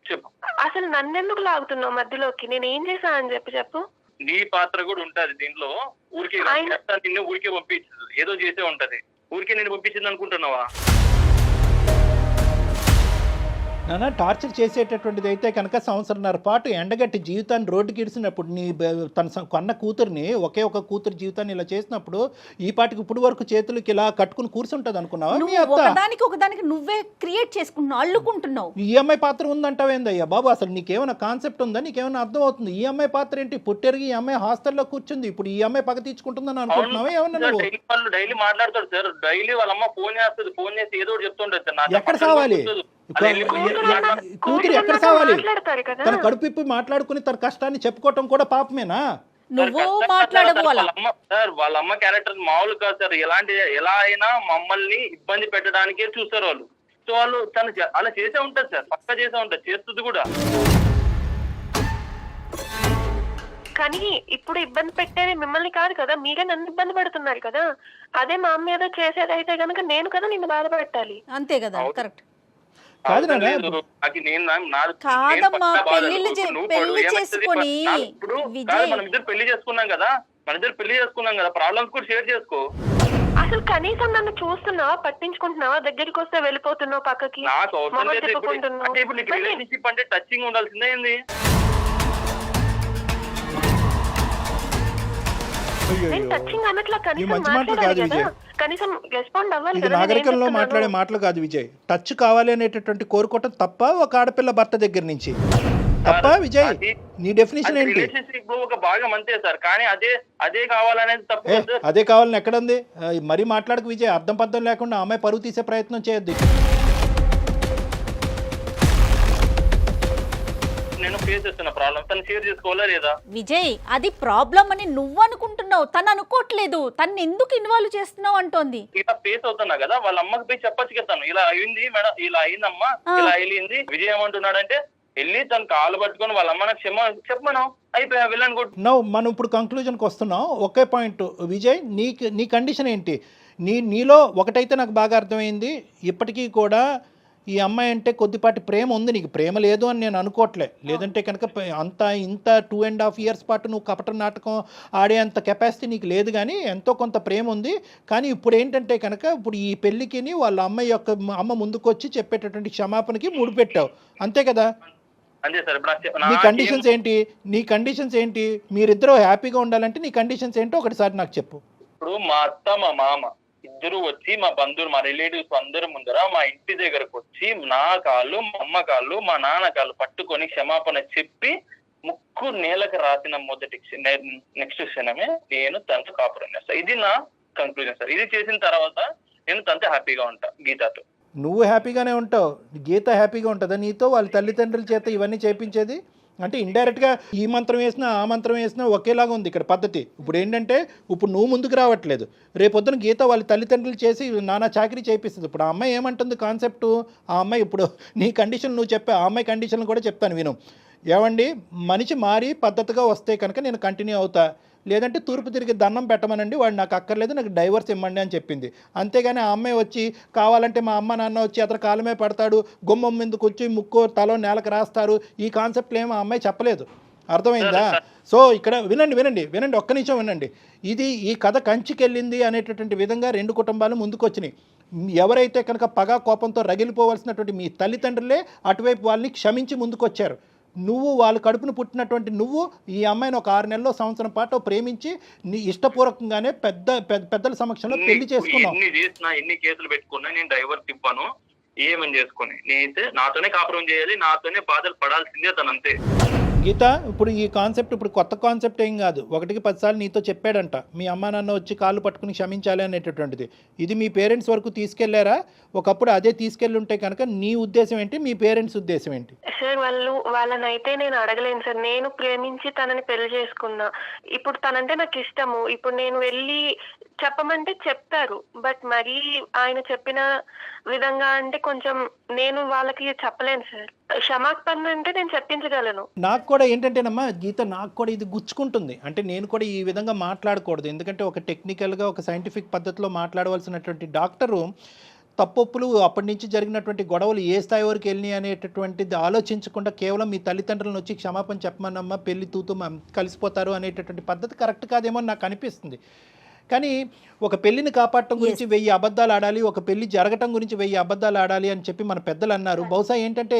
చెప్పు అసలు నన్ను ఎందుకు లాగుతున్నావు మధ్యలోకి? నేను ఏం చేశాను అని చెప్పు. నీ పాత్ర కూడా ఉంటది దీంట్లో. ఊరికే నిన్ను ఊరికే పంపించదు, ఏదో చేసే ఉంటది. ఊరికే నేను పంపించింది అనుకుంటున్నావా? నాన్న టార్చర్ చేసేటటువంటిది అయితే కనుక సంవత్సరంన్నర పాటు ఎండగట్టి జీవితాన్ని రోడ్డుకి ఇడిసినప్పుడు తన కొన్న కూతుర్ని ఒకే ఒక కూతురు జీవితాన్ని ఇలా చేసినప్పుడు ఈ పాటికి ఇప్పుడు వరకు చేతులకి ఇలా కట్టుకుని కూర్చుంటది అనుకున్నావా? ఒకదానికి నువ్వే క్రియేట్ చేసుకుంటున్నావు, అల్లుకుంటున్నావు. ఈఎంఐ పాత్ర ఉందంటావేందయ్యా బాబు? అసలు నీకేమైనా కాన్సెప్ట్ ఉందా? నీకేమైనా అర్థం అవుతుంది? ఈఎంఐ పాత్ర ఏంటి? పుట్టెరిగి ఈ అమ్మాయి హాస్టల్లో కూర్చుంది, ఇప్పుడు ఈ అమ్మాయి పగ తీర్చుకుంటుందని అనుకుంటున్నావా? ఏమన్నా డైలీ మాట్లాడతాడు సార్. డైలీ వాళ్ళ అమ్మ ఫోన్ చేస్తుంది, ఫోన్ చేసి ఏదో చెప్తుంటది. ఎక్కడ సావాలి కూతురు? ఎక్కడ సావాలి? తన కడుపు మాట్లాడుకుని తన కష్టాన్ని చెప్పుకోవటం కూడా పాపమేనా? నువ్వు మాట్లాడవు. వాళ్ళ అమ్మ క్యారెక్టర్ మామూలు కాదు సార్. ఎలా అయినా మమ్మల్ని ఇబ్బంది పెట్టడానికే చూస్తారు వాళ్ళు. సో వాళ్ళు తను అలా చేసే ఉంటది సార్, పక్కా చేసే ఉంటది, చేస్తుంది కూడా. కానీ ఇప్పుడు ఇబ్బంది పెట్టేది మిమ్మల్ని కాదు కదా, మీరే నన్ను ఇబ్బంది పెడుతున్నారు కదా. అదే మా అమ్మ ఏదో చేసేదైతే కనుక నేను కదా నిన్ను బాధపెట్టాలి. అంతే కదా, కరెక్ట్ కాదమ్మా. పెళ్లి చేసుకొని మనం ఇద్దరు పెళ్లి చేసుకున్నాం కదా, ప్రాబ్లమ్స్ కూడా షేర్ చేసుకో. అసలు కనీసం నన్ను చూస్తున్నావా, పట్టించుకుంటున్నావా? దగ్గరికి వస్తే వెళ్ళిపోతున్నావు పక్కకి. నాకు అవసరం లేదు. ఇప్పుడు నీకు రిలేషన్షిప్ అంటే టచింగ్ ఉండాల్సిందే ఏంది? ఇది నాగరికంలో మాట్లాడే మాటలు కాదు విజయ్. టచ్ కావాలి అనేటటువంటి కోరుకోవటం తప్ప ఒక ఆడపిల్ల భర్త దగ్గర నుంచి తప్ప? విజయ్ నీ డెఫినేషన్ ఏంటి? ఒక భాగం అంతే సార్, కానీ అదే కావాలనేది తప్పు. అదే కావాలని ఎక్కడుంది? మరీ మాట్లాడకు విజయ్. అర్థం పర్థం లేకుండా అమ్మాయి పరువు తీసే ప్రయత్నం చేయొద్దు. విజయ్ అది ప్రాబ్లం అని నువ్వు అనుకుంటున్నావు, తను అనుకోవట్లేదు. తను ఎందుకు ఇన్వాల్వ్ చేస్తున్నావు అంటోంది. ఇలా ఫేస్ అవుతున్నా కదా, వాళ్ళ అమ్మకి పోయి చెప్పచ్చు కదా, ఇలా అయింది మేడం, ఇలా అయిందమ్మా, ఇలా అయింది. విజయ్ ఏమంటున్నాడంటే వెళ్ళి తను కాలు పట్టుకొని వాళ్ళ అమ్మ నాకు చెప్పమను, అయిపోయా వెళ్ళని కూడా. మనం ఇప్పుడు కంక్లూజన్కి వస్తున్నాం. ఒకే పాయింట్ విజయ్, నీ కండిషన్ ఏంటి? నీలో ఒకటైతే నాకు బాగా అర్థమైంది, ఇప్పటికీ కూడా ఈ అమ్మాయి అంటే కొద్దిపాటి ప్రేమ ఉంది. నీకు ప్రేమ లేదు అని నేను అనుకోవట్లే. లేదంటే కనుక ఇంత 2.5 years పాటు నువ్వు కపట నాటకం ఆడే అంత కెపాసిటీ నీకు లేదు, కానీ ఎంతో కొంత ప్రేమ ఉంది. కానీ ఇప్పుడు ఏంటంటే కనుక ఇప్పుడు ఈ పెళ్ళికి వాళ్ళ అమ్మాయి యొక్క అమ్మ ముందుకు వచ్చి చెప్పేటటువంటి క్షమాపణకి ముడిపెట్టావు, అంతే కదా? నీ కండిషన్స్ ఏంటి? మీరిద్దరూ హ్యాపీగా ఉండాలంటే నీ కండిషన్స్ ఏంటో ఒకటిసారి నాకు చెప్పు. ఇప్పుడు మా అత్త మా మామ ఇద్దరు వచ్చి మా బంధువులు మా రిలేటివ్స్ అందరి ముందర మా ఇంటి దగ్గరకు వచ్చి నా కాళ్ళు, మా అమ్మ కాళ్ళు, మా నాన్న కాళ్ళు పట్టుకొని క్షమాపణ చెప్పి ముక్కు నేలకు రాసిన నెక్స్ట్ క్షణమే నేను తనతో కాపురం చేస్తాను. ఇది నా కంక్లూజన్ సార్. ఇది చేసిన తర్వాత నేను తనతో హ్యాపీగా ఉంటా. గీతతో నువ్వు హ్యాపీగానే ఉంటావు, గీత హ్యాపీగా ఉంటుందా నీతో? వాళ్ళ తల్లిదండ్రుల చేత ఇవన్నీ చేపించేది అంటే ఇండైరెక్ట్గా ఈ మంత్రం వేసినా ఆ మంత్రం వేసినా ఒకేలాగా ఉంది ఇక్కడ పద్ధతి. ఇప్పుడు ఏంటంటే ఇప్పుడు నువ్వు ముందుకు రావట్లేదు, రేపొద్దున గీత వాళ్ళ తల్లిదండ్రులు చేసి నానా చాకరీ చేపిస్తుంది. ఇప్పుడు ఆ అమ్మాయి ఏమంటుంది కాన్సెప్టు? ఆ అమ్మాయి ఇప్పుడు నీ కండిషన్ నువ్వు చెప్పే, ఆ అమ్మాయి కండిషన్ కూడా చెప్తాను విను. ఏమండి, మనిషి మారి పద్ధతిగా వస్తే కనుక నేను కంటిన్యూ అవుతా, లేదంటే తూర్పు తిరిగి దండం పెట్టమనండి, వాడు నాకు అక్కర్లేదు, నాకు డైవర్స్ ఇవ్వండి అని చెప్పింది. అంతేగాని ఆ అమ్మాయి వచ్చి కావాలంటే మా అమ్మ నాన్న వచ్చి అతను కాలమే పడతాడు, గుమ్మం మీదకి వచ్చి ముక్కు తలో నేలకు రాస్తారు, ఈ కాన్సెప్ట్లు ఏమో ఆ అమ్మాయి చెప్పలేదు. అర్థమైందా? సో ఇక్కడ వినండి, ఒక్క నిమిషం వినండి. ఈ కథ కంచికెళ్ళింది అనేటటువంటి విధంగా రెండు కుటుంబాలు ముందుకు వచ్చినాయి. ఎవరైతే కనుక పగా కోపంతో రగిలిపోవాల్సినటువంటి మీ తల్లిదండ్రులే అటువైపు వాళ్ళని క్షమించి ముందుకు వచ్చారు. నువ్వు వాళ్ళ కడుపును పుట్టినటువంటి నువ్వు ఈ అమ్మాయిని ఒక 6 నెలల్లో సంవత్సరం పాటు ప్రేమించి నీ ఇష్టపూర్వకంగానే పెద్దల సమక్షంలో పెళ్లి చేసుకున్నావు. ఎన్ని కేసులు పెట్టుకున్నా నేను డైవర్స్ ఇవ్వను, ఏమని చేసుకుని నేనైతే నాతోనే కాపురం చేయాలి, నాతోనే బాధలు పడాల్సిందే తనంతే. గీత, ఇప్పుడు ఈ కాన్సెప్ట్ ఇప్పుడు కొత్త కాన్సెప్ట్ ఏం కాదు. 1కి 10 సార్లు నీతో చెప్పాడంట, మీ అమ్మా నాన్న వచ్చి కాళ్ళు పట్టుకుని క్షమించాలి అనేటటువంటిది. ఇది మీ పేరెంట్స్ వరకు తీసుకెళ్లారా? ఒకప్పుడు అదే తీసుకెళ్ళి ఉంటే కనుక నీ ఉద్దేశం ఏంటి, మీ పేరెంట్స్ ఉద్దేశం ఏంటి? సార్ వాళ్ళనైతే నేను అడగలేను సార్. నేను ప్రేమించి తనని పెళ్లి చేసుకున్నా. ఇప్పుడు తనంటే నాకు ఇష్టము. ఇప్పుడు నేను వెళ్ళి చెప్పమంటే చెప్తారు. బట్ మరీ ఆయన చెప్పిన విధంగా అంటే కొంచెం నేను వాళ్ళకి చెప్పలేను సార్. క్షమాపణ అంటే నేను చెప్పించగలను. నాకు కూడా ఏంటంటేనమ్మా గీత, నాకు కూడా ఇది గుచ్చుకుంటుంది. అంటే నేను కూడా ఈ విధంగా మాట్లాడకూడదు. ఎందుకంటే ఒక టెక్నికల్గా ఒక సైంటిఫిక్ పద్ధతిలో మాట్లాడవలసినటువంటి డాక్టరు తప్పొప్పులు అప్పటి నుంచి జరిగినటువంటి గొడవలు ఏ స్థాయి వరకు వెళ్ళినాయి అనేటటువంటిది ఆలోచించకుండా కేవలం మీ తల్లిదండ్రులను వచ్చి క్షమాపణ చెప్పమన్నమ్మా, పెళ్లి తూతూ కలిసిపోతారు అనేటటువంటి పద్ధతి కరెక్ట్ కాదేమో అని నాకు అనిపిస్తుంది. కానీ ఒక పెళ్లిని కాపాడటం గురించి 1000 అబద్ధాలు ఆడాలి, ఒక పెళ్లి జరగటం గురించి 1000 అబద్ధాలు ఆడాలి అని చెప్పి మన పెద్దలు అన్నారు. బహుశా ఏంటంటే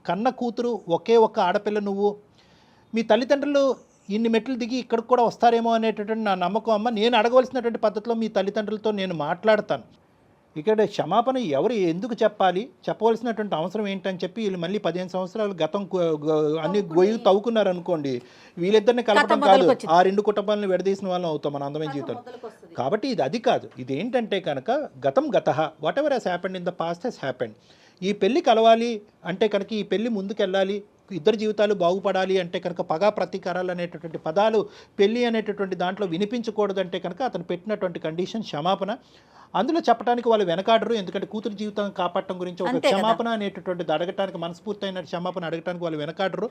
కన్న కూతురు ఒకే ఒక్క ఆడపిల్ల నువ్వు, మీ తల్లిదండ్రులు ఇన్ని మెట్లు దిగి ఇక్కడికి కూడా వస్తారేమో అనేటటువంటి నా నమ్మకం. అమ్మ, నేను అడగవలసినటువంటి పద్ధతిలో మీ తల్లిదండ్రులతో నేను మాట్లాడతాను. ఇక్కడ క్షమాపణ ఎవరు ఎందుకు చెప్పాలి, చెప్పవలసినటువంటి అవసరం ఏంటని చెప్పి వీళ్ళు మళ్ళీ 15 సంవత్సరాలు గతం అన్ని గొయ్యి తవ్వుకున్నారు అనుకోండి, వీళ్ళిద్దరిని కలపడం కాదు, ఆ 2 కుటుంబాలను విడదీసిన వాళ్ళం అవుతాం మన అందమైన జీవితం. కాబట్టి అది కాదు. ఇది ఏంటంటే కనుక గతం గతః, whatever has happened in the past has happened. ఈ పెళ్లి కలవాలి అంటే కనుక, ఈ పెళ్లి ముందుకెళ్ళాలి, ఇద్దరు జీవితాలు బాగుపడాలి అంటే కనుక పగా ప్రతీకారాలు అనేటటువంటి పదాలు పెళ్లి అనేటటువంటి దాంట్లో వినిపించకూడదంటే కనుక అతను పెట్టినటువంటి కండిషన్ క్షమాపణ. అందులో చెప్పడానికి వాళ్ళు వెనకాడరు. ఎందుకంటే కూతురు జీవితం కాపాడటం గురించి ఒక క్షమాపణ అనేటటువంటిది అడగటానికి, మనస్ఫూర్తయిన క్షమాపణ అడగటానికి వాళ్ళు వెనకాడరు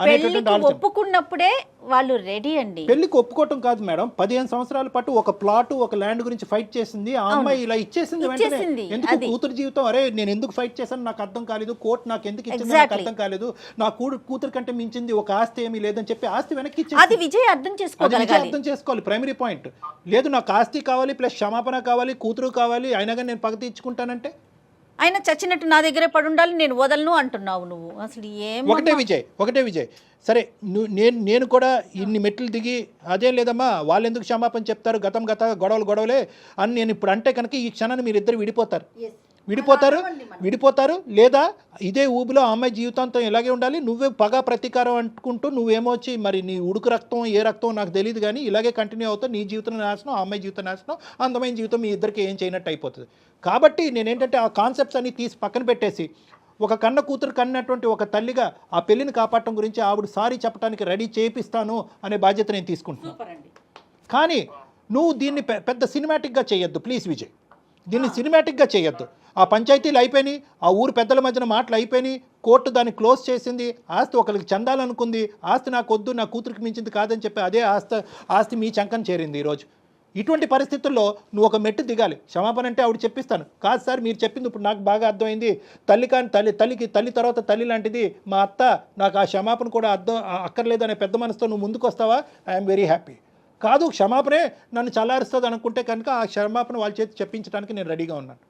అనేటటువంటి ఆలోచన. ఒప్పుకున్నప్పుడే వాళ్ళు రెడీ అండి. పెళ్లికి ఒప్పుకోవటం కాదు మేడం, 15 సంవత్సరాల పాటు ఒక ప్లాట్, ఒక ల్యాండ్ గురించి ఫైట్ చేసింది ఆ అమ్మాయి, ఇలా ఇచ్చేసింది వెంటనే. ఎందుకు కూతురు జీవితం, అరే నేను ఎందుకు ఫైట్ చేశాను నాకు అర్థం కాలేదు, కోర్టు నాకు ఎందుకు ఇచ్చింది నాకు అర్థం కాలేదు, నా కూతురు కంటే మించింది ఒక ఆస్తి ఏమీ లేదని చెప్పి ఆస్తి వెనక్కి ఇచ్చేసి, అది విజయ్ అర్థం చేసుకోవాలి. ప్రైమరీ పాయింట్ లేదు, నాకు ఆస్తి కావాలి ప్లస్ క్షమాపణ కావాలి, కూతురు కావాలి, అయినా కానీ నేను పగ తీర్చుకుంటానంటే ఆయన చచ్చినట్టు నా దగ్గరే పడి ఉండాలి, నేను వదలను అంటున్నావు నువ్వు. అసలు ఒకటే విజయ్ సరే, నేను కూడా ఇన్ని మెట్లు దిగి అదే లేదమ్మా వాళ్ళు ఎందుకు క్షమాపణ చెప్తారు, గతం గొడవలే అని నేను ఇప్పుడు అంటే కనుక ఈ క్షణాన్ని మీరు ఇద్దరు విడిపోతారు లేదా ఇదే ఊబిలో ఆ అమ్మాయి జీవితాంతం ఇలాగే ఉండాలి, నువ్వే పగా ప్రతీకారం అంటుకుంటూ నువ్వేమొచ్చి మరి నీ ఉడుకు రక్తం ఏ రక్తం నాకు తెలియదు కానీ ఇలాగే కంటిన్యూ అవుతావు, నీ జీవితం నాశనం, ఆ అమ్మాయి జీవితం నాశనం, అందమైన జీవితం మీ ఇద్దరికి ఏం చేయనట్టు అయిపోతుంది. కాబట్టి నేనేంటంటే ఆ కాన్సెప్ట్స్ అన్ని తీసి పక్కన పెట్టేసి ఒక కన్న కూతురు కన్నటువంటి ఒక తల్లిగా ఆ పెళ్లిని కాపాడటం గురించి ఆవిడ సారీ చెప్పడానికి రెడీ చేపిస్తాను అనే బాధ్యత నేను తీసుకుంటున్నాను. కానీ నువ్వు దీన్ని పెద్ద సినిమాటిక్గా చేయొద్దు ప్లీజ్ విజయ్, దీన్ని సినిమాటిక్గా చేయొద్దు. ఆ పంచాయతీలు అయిపోయినాయి, ఆ ఊరు పెద్దల మధ్యన మాటలు అయిపోయినాయి, కోర్టు దాన్ని క్లోజ్ చేసింది, ఆస్తి ఒకరికి చెందాలనుకుంది, ఆస్తి నాకు వద్దు, నా కూతురికి మించింది కాదని చెప్పి అదే ఆస్తి మీ చంకని చేరింది ఈరోజు. ఇటువంటి పరిస్థితుల్లో నువ్వు ఒక మెట్టు దిగాలి. క్షమాపణ అంటే ఆవిడ చెప్పిస్తాను కాదు సార్, మీరు చెప్పింది ఇప్పుడు నాకు బాగా అర్థమైంది, తల్లి తర్వాత తల్లి లాంటిది మా అత్త, నాకు ఆ క్షమాపణ కూడా అక్కర్లేదు అనే పెద్ద మనసుతో నువ్వు ముందుకు వస్తావా, ఐఎమ్ వెరీ హ్యాపీ. కాదు క్షమాపణే నన్ను చల్లారుస్తుంది అనుకుంటే కనుక ఆ క్షమాపణ వాళ్ళ చేతి చెప్పించడానికి నేను రెడీగా ఉన్నాను.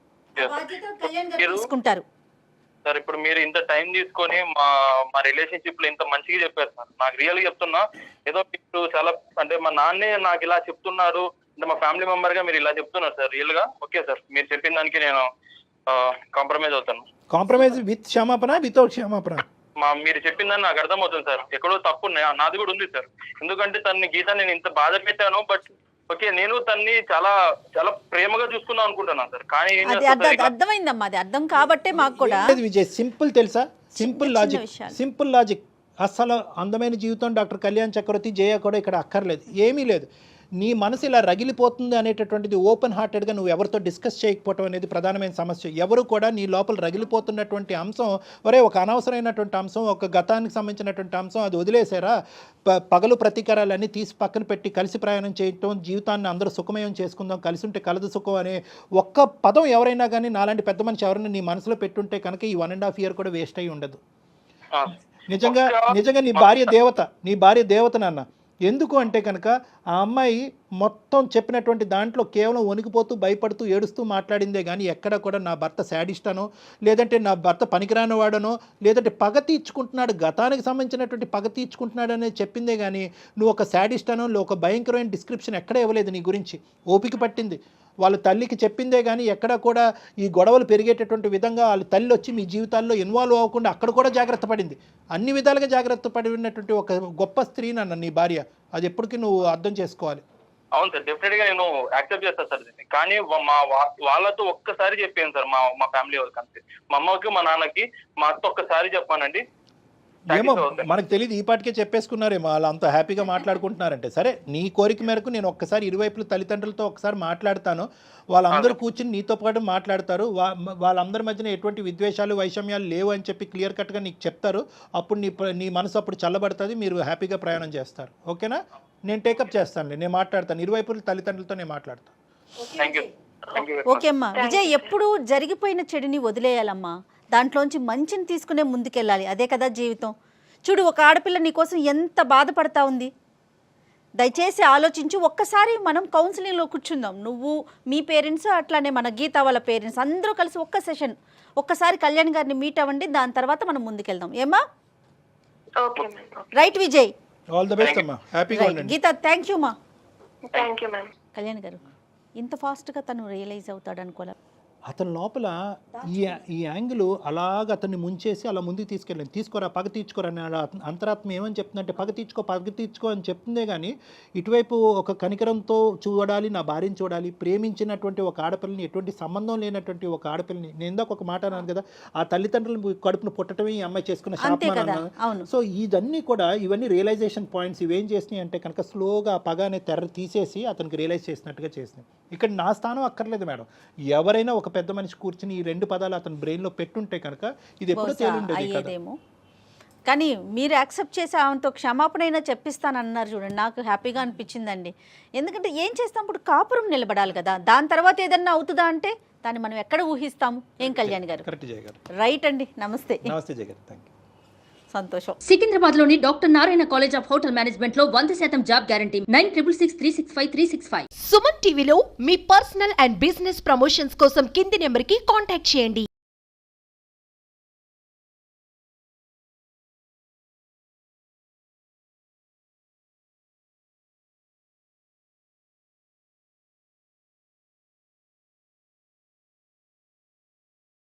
తీసుకుంటారు సార్. ఇప్పుడు మీరు ఇంత టైం తీసుకొని మా రిలేషన్షిప్ లో ఇంత మంచిగా చెప్పారు సార్. నాకు రియల్ గా చెప్తున్నా, ఏదో మీరు చాలా అంటే మా నాన్నే నాకు ఇలా చెప్తున్నారు అంటే మా ఫ్యామిలీ మెంబర్ గా మీరు ఇలా చెప్తున్నారు సార్. రియల్ గా ఓకే సార్, మీరు చెప్పిన దానికి నేను కాంప్రమైజ్ అవుతాను. కాంప్రమైజ్ విత్ క్షమాపణ, వితౌట్ క్షమాపణ? మీరు చెప్పిందని నాకు అర్థమవుతుంది సార్, ఎక్కడో తప్పు నాది కూడా ఉంది సార్. ఎందుకంటే గీత నేను ఇంత బాధ పెట్టాను, బట్ ఓకే నేను తన్ని చాలా చాలా ప్రేమగా చూసుకుందాం అనుకుంటున్నాను సార్. కానీ అర్థమైందమ్మా, అది అర్థం కాబట్టే మాకు కూడా విజయ్ సింపుల్ తెలుసా, సింపుల్ లాజిక్. అసలు అందమైన జీవితం డాక్టర్ కళ్యాణ్ చక్రవర్తి, జయ కూడా ఇక్కడ అక్కర్లేదు, ఏమీ లేదు. నీ మనసు ఇలా రగిలిపోతుంది అనేటటువంటిది ఓపెన్ హార్టెడ్గా నువ్వు ఎవరితో డిస్కస్ చేయకపోవటం అనేది ప్రధానమైన సమస్య. ఎవరు కూడా నీ లోపల రగిలిపోతున్నటువంటి అంశం, ఒరే ఒక అనవసరమైనటువంటి అంశం, ఒక గతానికి సంబంధించినటువంటి అంశం, అది వదిలేసారా, పగలు ప్రతీకారాలన్నీ తీసి పక్కన పెట్టి కలిసి ప్రయాణం చేయటం, జీవితాన్ని అందరూ సుఖమయం చేసుకుందాం, కలిసి ఉంటే కలదు సుఖం అనే ఒక్క పదం ఎవరైనా కానీ నాలాంటి పెద్ద మనిషి ఎవరైనా నీ మనసులో పెట్టుంటే కనుక ఈ 1.5 year కూడా వేస్ట్ అయ్యి ఉండదు. నిజంగా నీ భార్య దేవత నాన్న. ఎందుకు అంటే కనుక ఆ అమ్మాయి మొత్తం చెప్పినటువంటి దాంట్లో కేవలం వణికిపోతూ భయపడుతూ ఏడుస్తూ మాట్లాడిందే కానీ ఎక్కడ కూడా నా భర్త శాడిస్టానో, లేదంటే నా భర్త పనికిరాని వాడనో, లేదంటే పగ తీర్చుకుంటున్నాడు, గతానికి సంబంధించినటువంటి పగ తీర్చుకుంటున్నాడు అనేది చెప్పిందే కానీ నువ్వు ఒక శాడిస్టానో, ఒక భయంకరమైన డిస్క్రిప్షన్ ఎక్కడ ఇవ్వలేదు నీ గురించి. ఓపిక పట్టింది, వాళ్ళ తల్లికి చెప్పిందే కానీ ఎక్కడ కూడా ఈ గొడవలు పెరిగేటటువంటి విధంగా వాళ్ళ తల్లి వచ్చి మీ జీవితాల్లో ఇన్వాల్వ్ అవ్వకుండా అక్కడ కూడా జాగ్రత్త పడింది. అన్ని విధాలుగా జాగ్రత్త పడినటువంటి ఒక గొప్ప స్త్రీ నన్ను నీ భార్య, అది ఎప్పటికీ నువ్వు అర్థం చేసుకోవాలి. అవును సార్, డెఫినెట్ గా నేను యాక్సెప్ట్ చేస్తాను సార్ దీన్ని. కానీ వాళ్ళతో ఒక్కసారి చెప్పాను సార్, మా ఫ్యామిలీ వాళ్ళకి అంతే. మా అమ్మకి మా నాన్నకి మా అత్త ఒక్కసారి చెప్పానండి. ఏమో మనకు తెలియదు, ఈ పాటికే చెప్పేసుకున్నారేమో, వాళ్ళు అంత హ్యాపీగా మాట్లాడుకుంటున్నారంటే. సరే, నీ కోరిక మేరకు నేను ఒక్కసారి ఇరువైపుల తల్లిదండ్రులతో ఒకసారి మాట్లాడతాను. వాళ్ళందరూ కూర్చుని నీతో పాటు మాట్లాడతారు. వాళ్ళందరి మధ్యన ఎటువంటి విద్వేషాలు వైషమ్యాలు లేవు అని చెప్పి క్లియర్ కట్గా నీకు చెప్తారు. అప్పుడు నీ మనసు అప్పుడు చల్లబడుతుంది, మీరు హ్యాపీగా ప్రయాణం చేస్తారు. ఓకేనా? నేను టేకప్ చేస్తాను, నేను మాట్లాడతాను, ఇరువైపుల తల్లిదండ్రులతో నేను మాట్లాడతాను. ఓకే అమ్మా. విజయ్, ఎప్పుడు జరిగిపోయిన చెడుని వదిలేయాలమ్మా, దాంట్లోంచి మంచిని తీసుకునే ముందుకెళ్ళాలి. అదే కదా జీవితం. చూడు, ఒక ఆడపిల్ల నీకోసం ఎంత బాధపడతా ఉంది. దయచేసి ఆలోచించు. ఒక్కసారి మనం కౌన్సిలింగ్లో కూర్చుందాం. నువ్వు, మీ పేరెంట్స్, అట్లానే మన గీత వాళ్ళ పేరెంట్స్ అందరూ కలిసి ఒక్క సెషన్ ఒక్కసారి కళ్యాణ్ గారిని మీట్ అవ్వండి. దాని తర్వాత మనం ముందుకెళ్దాం. ఏమా? Right Vijay, all the best అమ్మా, హ్యాపీగా ఉండండి. గీత, థ్యాంక్ యూ మా. Thank you ma'am. కళ్యాణ్ గారు, ఇంత ఫాస్ట్గా తను రియలైజ్ అవుతాడు అనుకోలే. అతని లోపల ఈ యాంగిల్ అలాగ అతన్ని ముంచేసి అలా ముందుకు తీసుకెళ్ళండి. తీసుకోరా, పగ తీర్చుకోరా అని అంతరాత్మ ఏమని చెప్తుందంటే పగ తీర్చుకో అని చెప్తుందే కానీ ఇటువైపు ఒక కనికరంతో చూడాలి, నా భార్యని చూడాలి, ప్రేమించినటువంటి ఒక ఆడపిల్లని, ఎటువంటి సంబంధం లేనటువంటి ఒక ఆడపిల్లని. నేను ఇందాక ఒక మాట అన్నాను కదా, ఆ తల్లిదండ్రులు కడుపును పుట్టడమే ఈ అమ్మాయి చేసుకున్న శాపం. సో ఇదన్నీ కూడా, ఇవన్నీ రియలైజేషన్ పాయింట్స్. ఇవేం చేసినాయి అంటే కనుక స్లోగా ఆ పగ అనే తెర తీసేసి అతనికి రియలైజ్ చేసినట్టుగా చేసినాయి. ఇక్కడ నా స్థానం అక్కర్లేదు మేడం. ఎవరైనా ఒక పెద్ద మనిషి కూర్చుని ఈ రెండు పదాలు అతని బ్రెయిన్లో పెట్టుంటే కనుక ఇది ఎప్పుడో తేలిండేదేమో. కానీ మీరు యాక్సెప్ట్ చేసి ఆమెతో క్షమాపణ అయినా చెప్పిస్తానన్నారు చూడండి, నాకు హ్యాపీగా అనిపించిందండి. ఎందుకంటే ఏం చేస్తాం, ఇప్పుడు కాపురం నిలబడాలి కదా, దాని తర్వాత ఏదన్నా అవుతుందా అంటే దాన్ని మనం ఎక్కడ ఊహిస్తాము? ఏం కళ్యాణ్ గారు? కరెక్ట్ జయ గారు. రైట్ అండి. నమస్తే. నమస్తే జయ గారు, థ్యాంక్ యూ. సంతోషం. సికింద్రాబాద్ లోని doctor Narayana college of hotel management లో 100% జాబ్ గ్యారంటీ. 966365 సుమన్ టీవీలో మీ పర్సనల్ అండ్ బిజినెస్ ప్రమోషన్స్ కోసం కింది నెంబర్ కి కాంటాక్ట్ చేయండి.